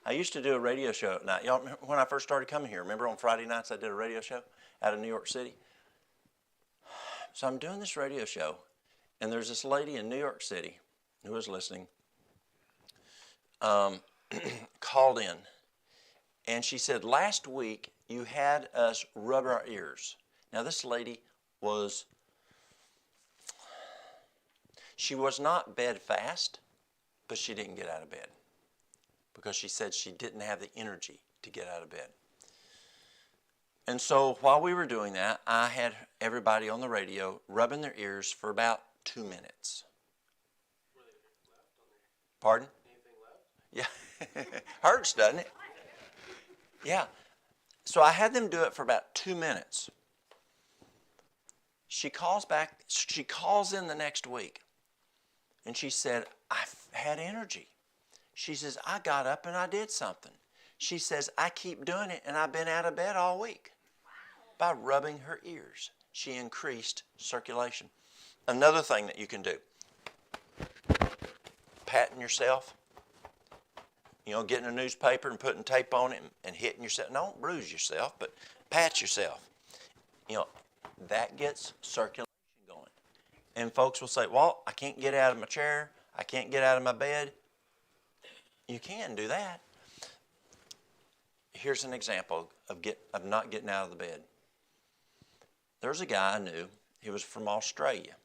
I used to do a radio show at night. Y'all remember when I first started coming here? Remember on Friday nights I did a radio show out of New York City? So I'm doing this radio show, and there's this lady in New York City who was listening, called in, and she said, last week you had us rub our ears. Now this lady she was not bedfast, but she didn't get out of bed because she said she didn't have the energy to get out of bed. And so while we were doing that, I had everybody on the radio rubbing their ears for about 2 minutes. Were they left on there? Pardon? Anything left? Yeah. Hurts, doesn't it? Yeah. So I had them do it for about 2 minutes. She calls in the next week, and she said, I've had energy. She says, I got up and I did something. She says, I keep doing it, and I've been out of bed all week. By rubbing her ears, she increased circulation. Another thing that you can do, patting yourself. You know, getting a newspaper and putting tape on it and hitting yourself. Don't bruise yourself, but pat yourself. You know, that gets circulation going. And folks will say, well, I can't get out of my chair. I can't get out of my bed. You can do that. Here's an example of not getting out of the bed. There's a guy I knew. He was from Australia.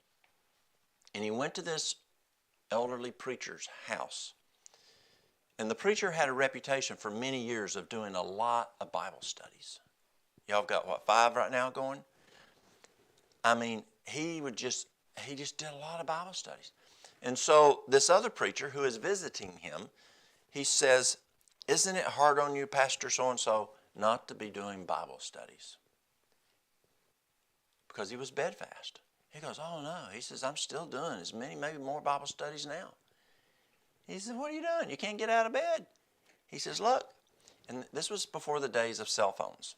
And he went to this elderly preacher's house. And the preacher had a reputation for many years of doing a lot of Bible studies. Y'all got, 5 right now going? I mean, he just did a lot of Bible studies. And so this other preacher who is visiting him, he says, isn't it hard on you, Pastor so-and-so, not to be doing Bible studies? Because he was bedfast. He goes, oh no. He says, I'm still doing as many, maybe more Bible studies now. He says, what are you doing? You can't get out of bed. He says, look. And this was before the days of cell phones.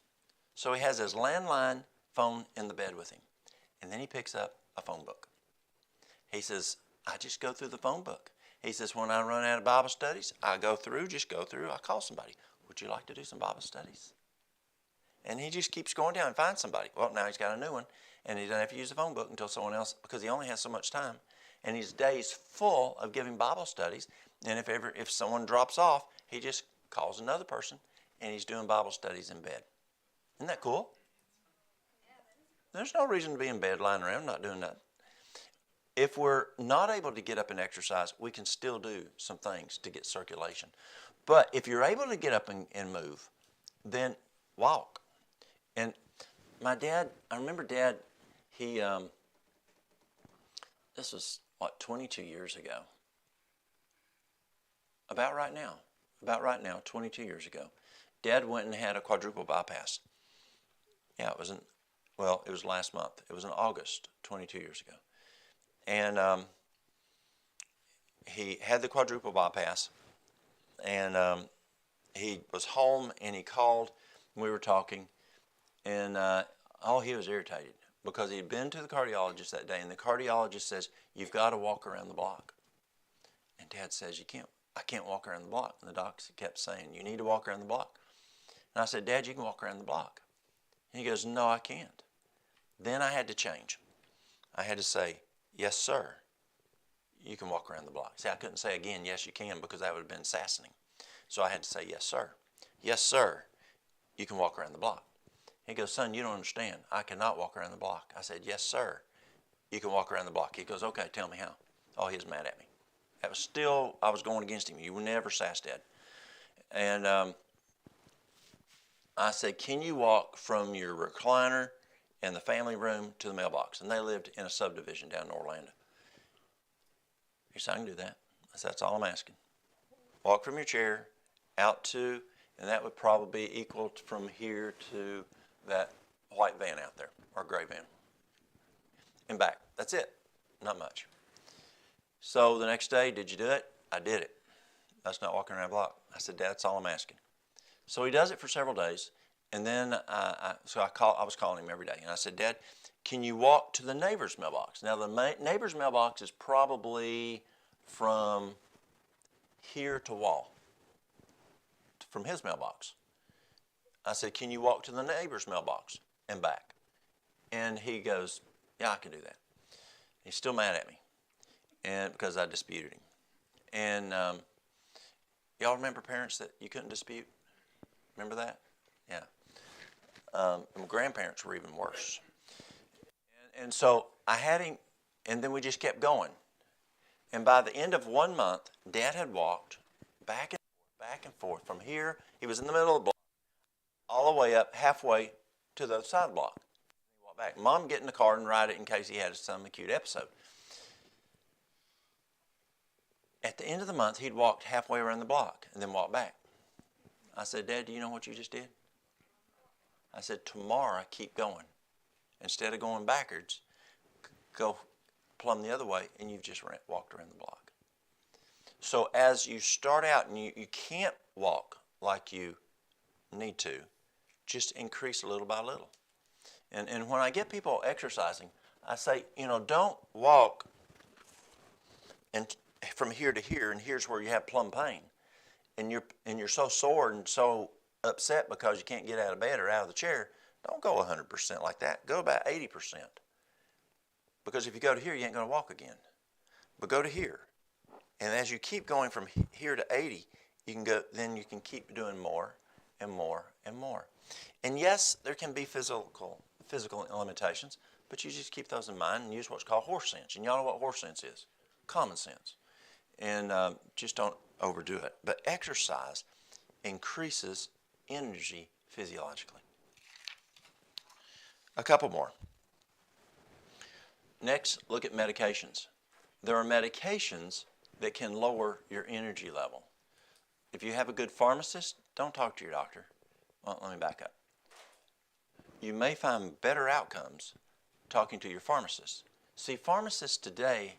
So he has his landline phone in the bed with him. And then he picks up a phone book. He says, I just go through the phone book. He says, when I run out of Bible studies, I go through, I call somebody. Would you like to do some Bible studies? And he just keeps going down and finds somebody. Well, now he's got a new one, and he doesn't have to use the phone book until someone else, because he only has so much time. And his day's full of giving Bible studies. And if someone drops off, he just calls another person, and he's doing Bible studies in bed. Isn't that cool? There's no reason to be in bed lying around not doing nothing. If we're not able to get up and exercise, we can still do some things to get circulation. But if you're able to get up and move, then walk. And my dad, I remember Dad, he, this was, 22 years ago. About right now, 22 years ago. Dad went and had a quadruple bypass. Yeah, it was last month. It was in August, 22 years ago. And he had the quadruple bypass, and he was home, and he called, and we were talking, and he was irritated because he had been to the cardiologist that day, and the cardiologist says, you've got to walk around the block. And Dad says, I can't walk around the block. And the doc kept saying, you need to walk around the block. And I said, Dad, you can walk around the block. And he goes, no, I can't. Then I had to change. I had to say, yes, sir, you can walk around the block. See, I couldn't say again, yes, you can, because that would have been assassinating. So I had to say, yes, sir. Yes, sir, you can walk around the block. He goes, son, you don't understand. I cannot walk around the block. I said, yes, sir, you can walk around the block. He goes, okay, tell me how. Oh, he was mad at me. That was still, I was going against him. You were never sass, Dad. And I said, can you walk from your recliner and the family room to the mailbox? And they lived in a subdivision down in Orlando. He said, I can do that. I said, that's all I'm asking. Walk from your chair out to, and that would probably be equal from here to that white van out there, or gray van. And back. That's it. Not much. So the next day, did you do it? I did it. That's not walking around the block. I said, Dad, that's all I'm asking. So he does it for several days. And then I was calling him every day. And I said, Dad, can you walk to the neighbor's mailbox? Now, the neighbor's mailbox is probably from here to Walt, from his mailbox. I said, can you walk to the neighbor's mailbox and back? And he goes, yeah, I can do that. He's still mad at me, and because I disputed him. And y'all remember parents that you couldn't dispute? Remember that? Yeah. My grandparents were even worse. And so I had him, and then we just kept going. And by the end of 1 month, Dad had walked back and forth from here. He was in the middle of the block, all the way up, halfway to the other side of the block. He walked back. Mom get in the car and ride it in case he had some acute episode. At the end of the month, he'd walked halfway around the block and then walked back. I said, Dad, do you know what you just did? I said, tomorrow, keep going. Instead of going backwards, go plumb the other way, and you've just walked around the block. So as you start out, and you can't walk like you need to, just increase little by little. And when I get people exercising, I say, don't walk and from here to here, and here's where you have plumb pain. And you're so sore and so upset because you can't get out of bed or out of the chair. Don't go 100% like that. Go about 80%. Because if you go to here, you ain't going to walk again. But go to here. And as you keep going from here to 80, then you can keep doing more and more and more. And yes, there can be physical limitations, but you just keep those in mind and use what's called horse sense. And y'all know what horse sense is. Common sense. And just don't overdo it. But exercise increases energy physiologically. A couple more. Next, look at medications. There are medications that can lower your energy level. If you have a good pharmacist, don't talk to your doctor. Well, let me back up. You may find better outcomes talking to your pharmacist. See, pharmacists today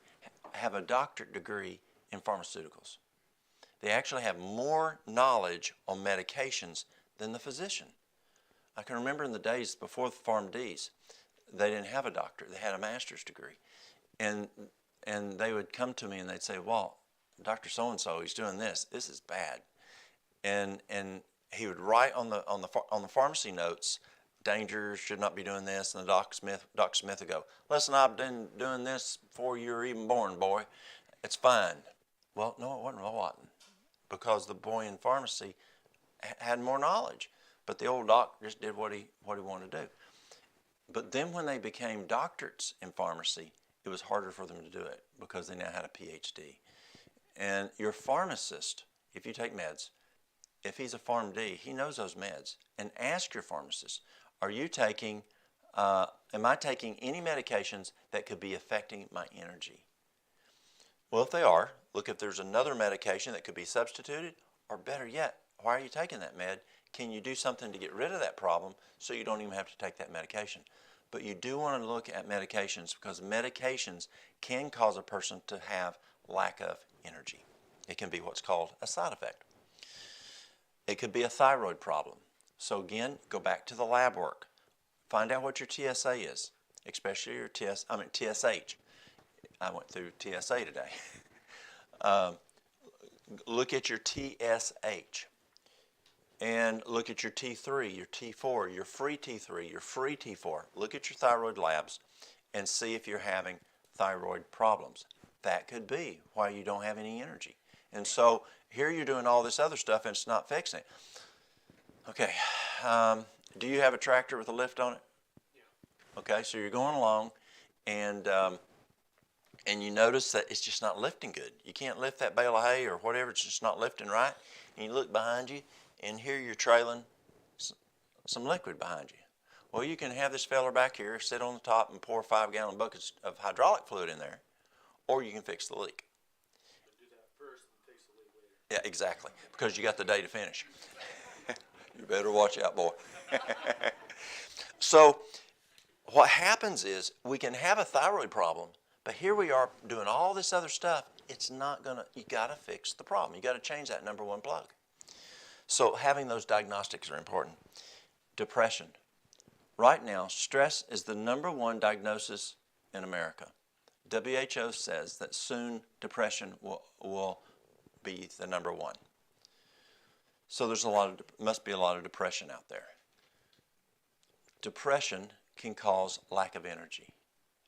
have a doctorate degree in pharmaceuticals. They actually have more knowledge on medications than the physician. I can remember in the days before the PharmDs, they didn't have a doctorate. They had a master's degree. And they would come to me and they'd say, Walt, Dr. So-and-so, he's doing this. This is bad. And he would write on the pharmacy notes, danger, should not be doing this. And the Dr. Smith would go, listen, I've been doing this before you were even born, boy. It's fine. Well, no, it wasn't. Well, what? Because the boy in pharmacy had more knowledge. But the old doc just did what he wanted to do. But then when they became doctorates in pharmacy, it was harder for them to do it because they now had a PhD. And your pharmacist, if you take meds, if he's a PharmD, he knows those meds. And ask your pharmacist, are you taking, am I taking any medications that could be affecting my energy? Well, if they are, look if there's another medication that could be substituted, or better yet, why are you taking that med? Can you do something to get rid of that problem so you don't even have to take that medication? But you do want to look at medications because medications can cause a person to have lack of energy. It can be what's called a side effect. It could be a thyroid problem. So again, go back to the lab work. Find out what your TSA is, especially your TSH. I went through TSA today. Look at your TSH. And look at your T3, your T4, your free T3, your free T4. Look at your thyroid labs and see if you're having thyroid problems. That could be why you don't have any energy. And so here you're doing all this other stuff and it's not fixing it. Okay, do you have a tractor with a lift on it? Yeah. Okay, so you're going along and you notice that it's just not lifting good. You can't lift that bale of hay or whatever, it's just not lifting right. And you look behind you and here you're trailing some liquid behind you. Well, you can have this feller back here sit on the top and pour 5-gallon buckets of hydraulic fluid in there, or you can fix the leak. Do that first and fix the leak later. Yeah, exactly, because you got the day to finish. You better watch out, boy. So what happens is we can have a thyroid problem, but here we are doing all this other stuff. It's not going to, you got to fix the problem. You got to change that number one plug. So having those diagnostics are important. Depression. Right now, stress is the number one diagnosis in America. WHO says that soon depression will be the number one. So there's must be a lot of depression out there. Depression can cause lack of energy.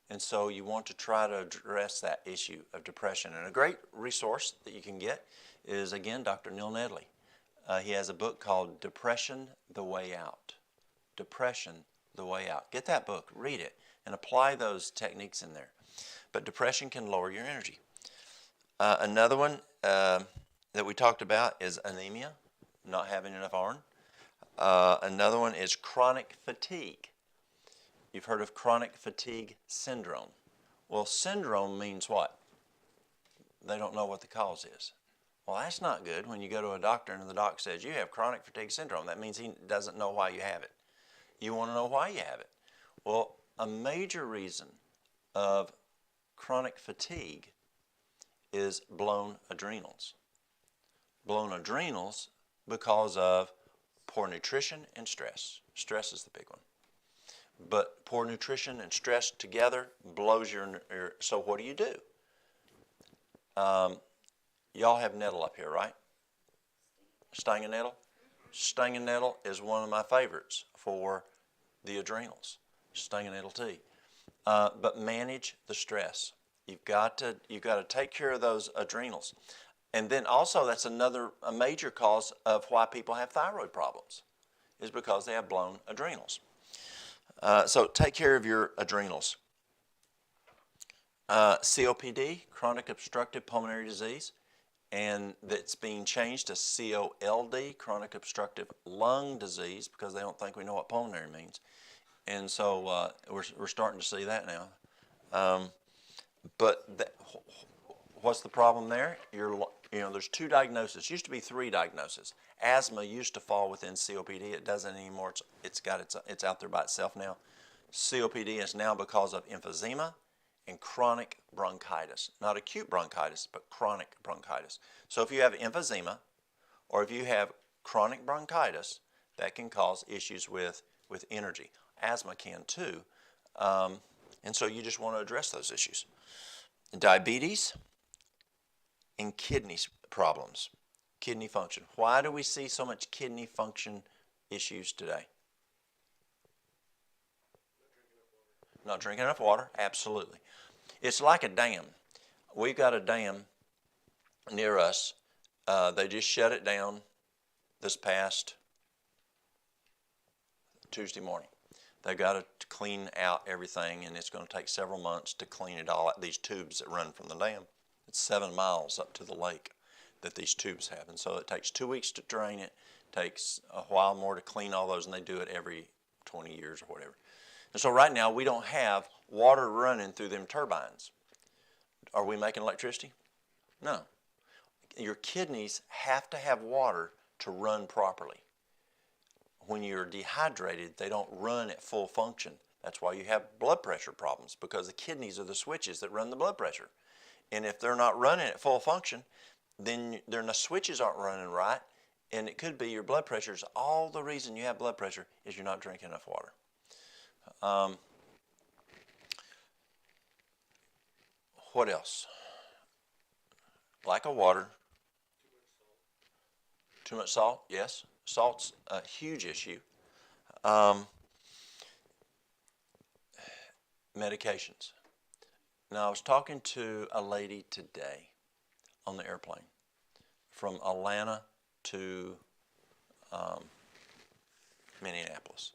And so you want to try to address that issue of depression. And a great resource that you can get is, again, Dr. Neil Nedley. He has a book called Depression, the Way Out. Depression, the Way Out. Get that book, read it, and apply those techniques in there. But depression can lower your energy. Another one that we talked about is anemia, not having enough iron. Another one is chronic fatigue. You've heard of chronic fatigue syndrome. Well, syndrome means what? They don't know what the cause is. Well, that's not good when you go to a doctor and the doc says you have chronic fatigue syndrome. That means he doesn't know why you have it. You want to know why you have it. Well, a major reason of chronic fatigue is blown adrenals. Blown adrenals because of poor nutrition and stress. Stress is the big one. But poor nutrition and stress together blows your so what do? Y'all have nettle up here, right? Sting and nettle? Sting and nettle is one of my favorites for the adrenals. Sting and nettle tea. But manage the stress. You've got to take care of those adrenals. And then also that's a major cause of why people have thyroid problems is because they have blown adrenals. So take care of your adrenals. COPD, chronic obstructive pulmonary disease, and that's being changed to COLD, chronic obstructive lung disease, because they don't think we know what pulmonary means. And so we're starting to see that now. But what's the problem there? There's two diagnoses. Used to be three diagnoses. Asthma used to fall within COPD. It doesn't anymore. It's out there by itself now. COPD is now because of emphysema and chronic bronchitis. Not acute bronchitis, but chronic bronchitis. So if you have emphysema or if you have chronic bronchitis, that can cause issues with energy. Asthma can too. And so you just want to address those issues. Diabetes and kidney problems, kidney function. Why do we see so much kidney function issues today? Not drinking enough water, absolutely. It's like a dam. We've got a dam near us. They just shut it down this past Tuesday morning. They've got to clean out everything, and it's going to take several months to clean it all out. These tubes that run from the dam, it's 7 miles up to the lake that these tubes have. And so it takes 2 weeks to drain it, takes a while more to clean all those, and they do it every 20 years or whatever. And so right now we don't have water running through them turbines. Are we making electricity? No. Your kidneys have to have water to run properly. When you're dehydrated, they don't run at full function. That's why you have blood pressure problems, because the kidneys are the switches that run the blood pressure. And if they're not running at full function, then the switches aren't running right, and it could be your blood pressure is all the reason you have blood pressure is you're not drinking enough water. What else? Lack of water. Too much salt, yes. Salt's a huge issue. Medications. Now, I was talking to a lady today on the airplane from Atlanta to Minneapolis.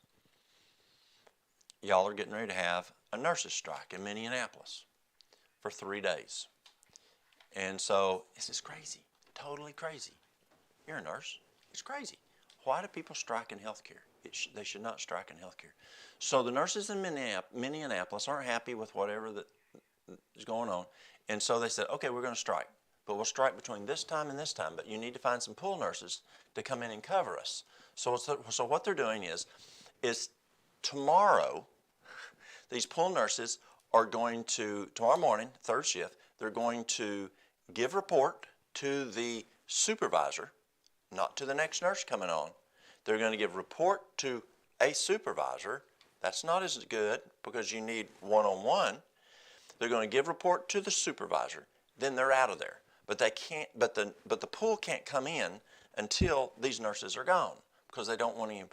Y'all are getting ready to have a nurses' strike in Minneapolis for 3 days. And so this is crazy, totally crazy. You're a nurse. It's crazy. Why do people strike in healthcare? They should not strike in healthcare. So the nurses in Minneapolis aren't happy with whatever that is going on. And so they said, okay, we're going to strike. But we'll strike between this time and this time. But you need to find some pool nurses to come in and cover us. So what they're doing is tomorrow, these pool nurses are going to, tomorrow morning, third shift, they're going to give report to the supervisor, not to the next nurse coming on. They're going to give report to a supervisor. That's not as good because you need one-on-one. They're going to give report to the supervisor. Then they're out of there. But they can't. But the pool can't come in until these nurses are gone because they don't want any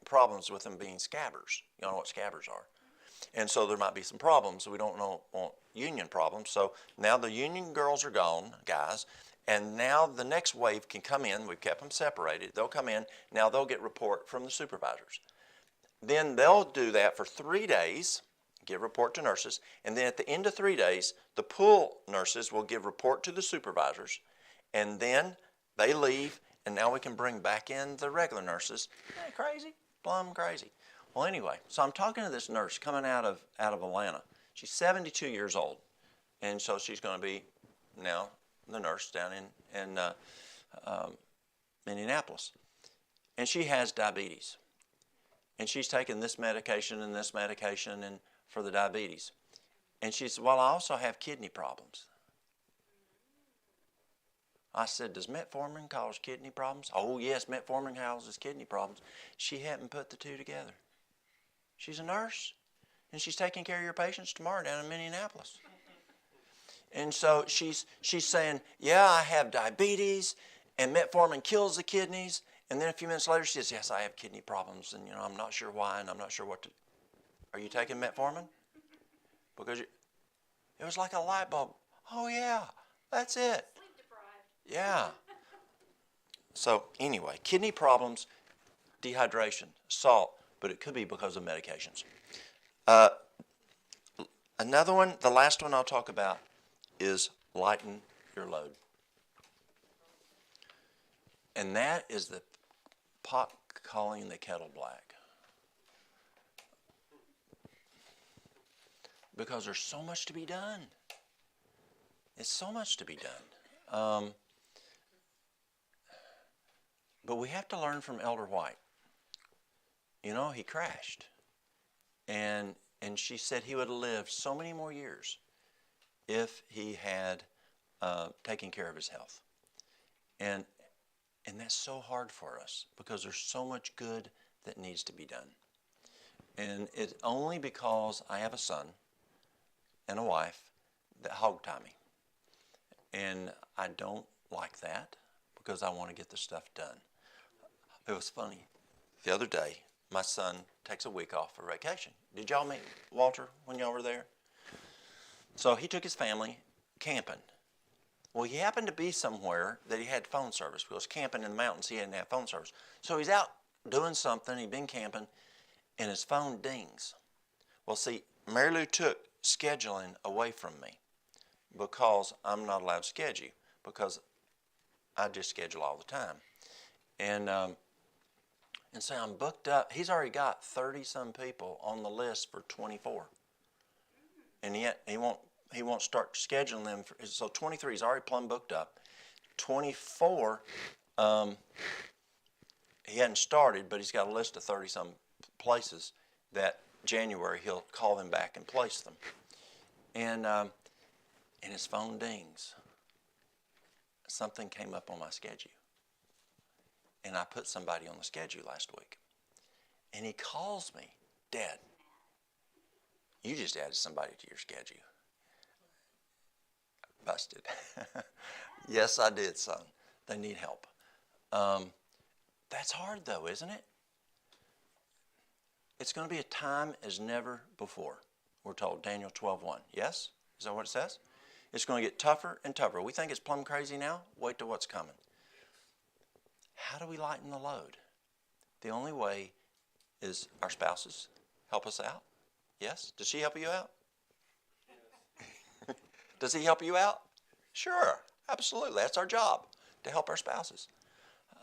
problems with them being scabbers. You know what scabbers are. And so there might be some problems. We don't want union problems. So now the union girls are gone, guys. And now the next wave can come in. We've kept them separated. They'll come in. Now they'll get report from the supervisors. Then they'll do that for 3 days, give report to nurses. And then at the end of 3 days, the pool nurses will give report to the supervisors. And then they leave. And now we can bring back in the regular nurses. Isn't that crazy? Plumb crazy. Well, anyway, so I'm talking to this nurse coming out of Atlanta. She's 72 years old. And so she's going to be now the nurse down in Minneapolis. And she has diabetes. And she's taking this medication and for the diabetes. And she said, well, I also have kidney problems. I said, does metformin cause kidney problems? Oh, yes, metformin causes kidney problems. She hadn't put the two together. She's a nurse, and she's taking care of your patients tomorrow down in Minneapolis. And so she's saying, yeah, I have diabetes, and metformin kills the kidneys. And then a few minutes later, she says, yes, I have kidney problems, and I'm not sure why, and I'm not sure what to. Are you taking metformin? Because it was like a light bulb. Oh yeah, that's it. Sleep deprived. Yeah. So anyway, kidney problems, dehydration, salt, but it could be because of medications. Another one, the last one I'll talk about is lighten your load. And that is the pot calling the kettle black. because there's so much to be done. It's so much to be done. But we have to learn from Elder White. You know, he crashed. And she said he would have lived so many more years if he had taken care of his health. And that's so hard for us because there's so much good that needs to be done. And it's only because I have a son and a wife that hog tie me. And I don't like that because I want to get the stuff done. It was funny. The other day, my son takes a week off for vacation. Did y'all meet Walter when y'all were there? So he took his family camping. Well, he happened to be somewhere that he had phone service. He was camping in the mountains. He didn't have phone service. So he's out doing something. He'd been camping, and his phone dings. Well, see, Mary Lou took scheduling away from me because I'm not allowed to schedule because I just schedule all the time. And so I'm booked up. He's already got 30-some people on the list for 24. And yet he won't start scheduling them. So 23 is already plumb booked up. 24, he hadn't started, but he's got a list of 30-some places that January he'll call them back and place them. And his phone dings. Something came up on my schedule. And I put somebody on the schedule last week. And he calls me, Dad, you just added somebody to your schedule. Busted. Yes, I did, son. They need help. That's hard, though, isn't it? It's going to be a time as never before. We're told, Daniel 12:1. Yes? Is that what it says? It's going to get tougher and tougher. We think it's plumb crazy now. Wait till what's coming. How do we lighten the load? The only way is our spouses help us out. Yes? Does she help you out? Yes. Does he help you out? Sure. Absolutely. That's our job, to help our spouses.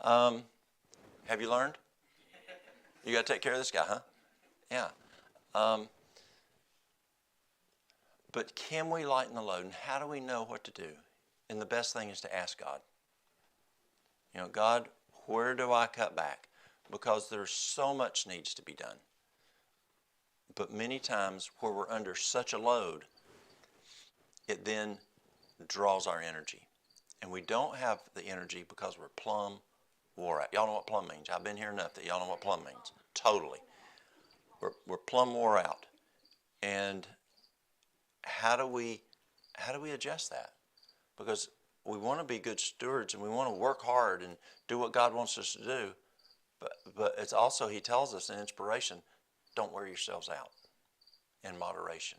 Have you learned? You got to take care of this guy, huh? Yeah. But can we lighten the load? And how do we know what to do? And the best thing is to ask God. You know, God, where do I cut back? Because there's so much needs to be done. But many times where we're under such a load, it then draws our energy. And we don't have the energy because we're plumb wore out. Y'all know what plumb means. I've been here enough that y'all know what plumb means. Totally. We're plumb wore out. And how do we adjust that? Because we want to be good stewards and we want to work hard and do what God wants us to do. But it's also, he tells us in inspiration, don't wear yourselves out in moderation.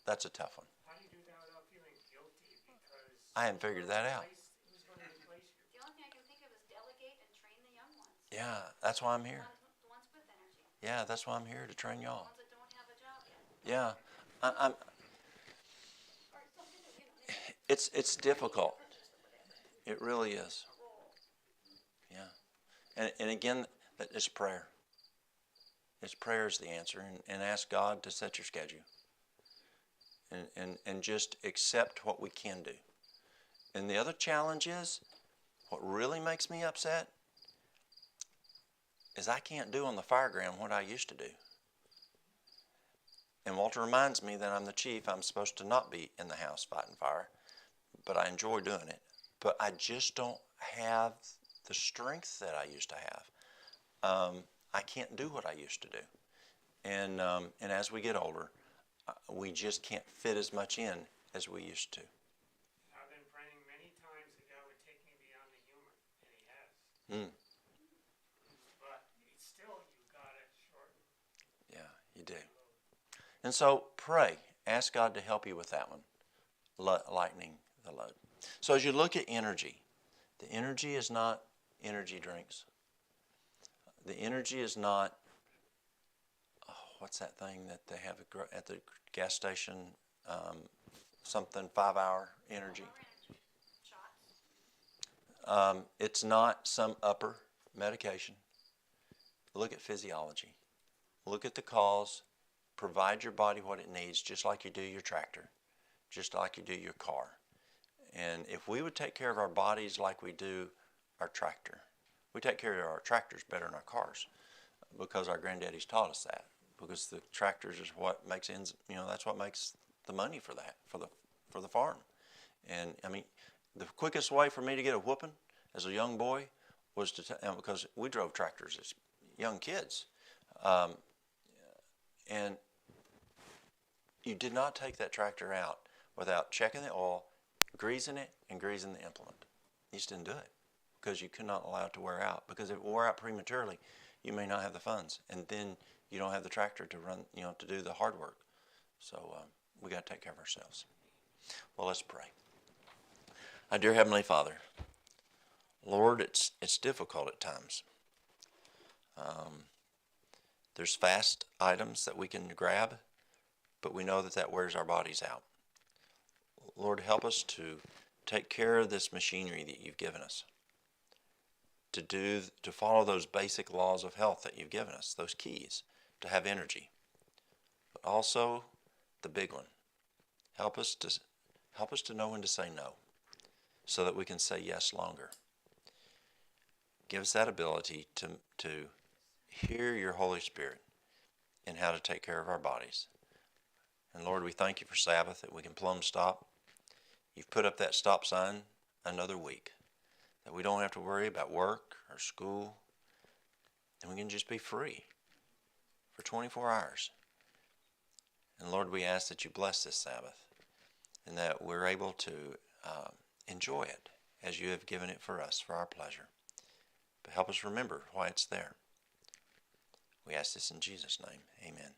That's a tough one. How do you do that without feeling guilty? Because I haven't figured that out. who's going to replace you? The only thing I can think of is delegate and train the young ones. Yeah, that's why I'm here. The ones with energy. Yeah, that's why I'm here, to train y'all. The ones that don't have a job yet. Yeah, it's difficult. It really is. Yeah, and again, it's prayer. It's prayer is the answer, and ask God to set your schedule. And just accept what we can do. And the other challenge is, what really makes me upset is I can't do on the fireground what I used to do. And Walter reminds me that I'm the chief. I'm supposed to not be in the house fighting fire, but I enjoy doing it. But I just don't have the strength that I used to have. I can't do what I used to do. And as we get older, we just can't fit as much in as we used to. I've been praying many times that God would take me beyond the human, and he has. But still, you got to shorten. Yeah, you do. And so pray. Ask God to help you with that one, lightening the load. So as you look at energy, the energy is not energy drinks. The energy is not, what's that thing that they have at the gas station, something 5-hour energy. It's not some upper medication. Look at physiology. Look at the cause provide your body what it needs, just like you do your tractor, just like you do your car. And if we would take care of our bodies like we do our tractor, we take care of our tractors better than our cars, because our granddaddies taught us that. Because the tractors is what makes that's what makes the money for that, for the farm. And I mean, the quickest way for me to get a whooping as a young boy was because we drove tractors as young kids, and you did not take that tractor out without checking the oil, greasing it, and greasing the implement. You just didn't do it because you could not allow it to wear out. Because if it wore out prematurely, you may not have the funds, and then you don't have the tractor to run, to do the hard work. So we got to take care of ourselves. Well, let's pray. Our dear Heavenly Father, Lord, it's difficult at times. There's fast items that we can grab, but we know that wears our bodies out. Lord, help us to take care of this machinery that you've given us, to follow those basic laws of health that you've given us, those keys to have energy. But also the big one, help us to know when to say no, so that we can say yes longer. Give us that ability to hear your Holy Spirit in how to take care of our bodies. And Lord, we thank you for Sabbath, that we can plumb stop. You've put up that stop sign another week, that we don't have to worry about work or school, and we can just be free for 24 hours. And Lord, we ask that you bless this Sabbath, and that we're able to enjoy it as you have given it for us, for our pleasure. But help us remember why it's there. We ask this in Jesus' name. Amen.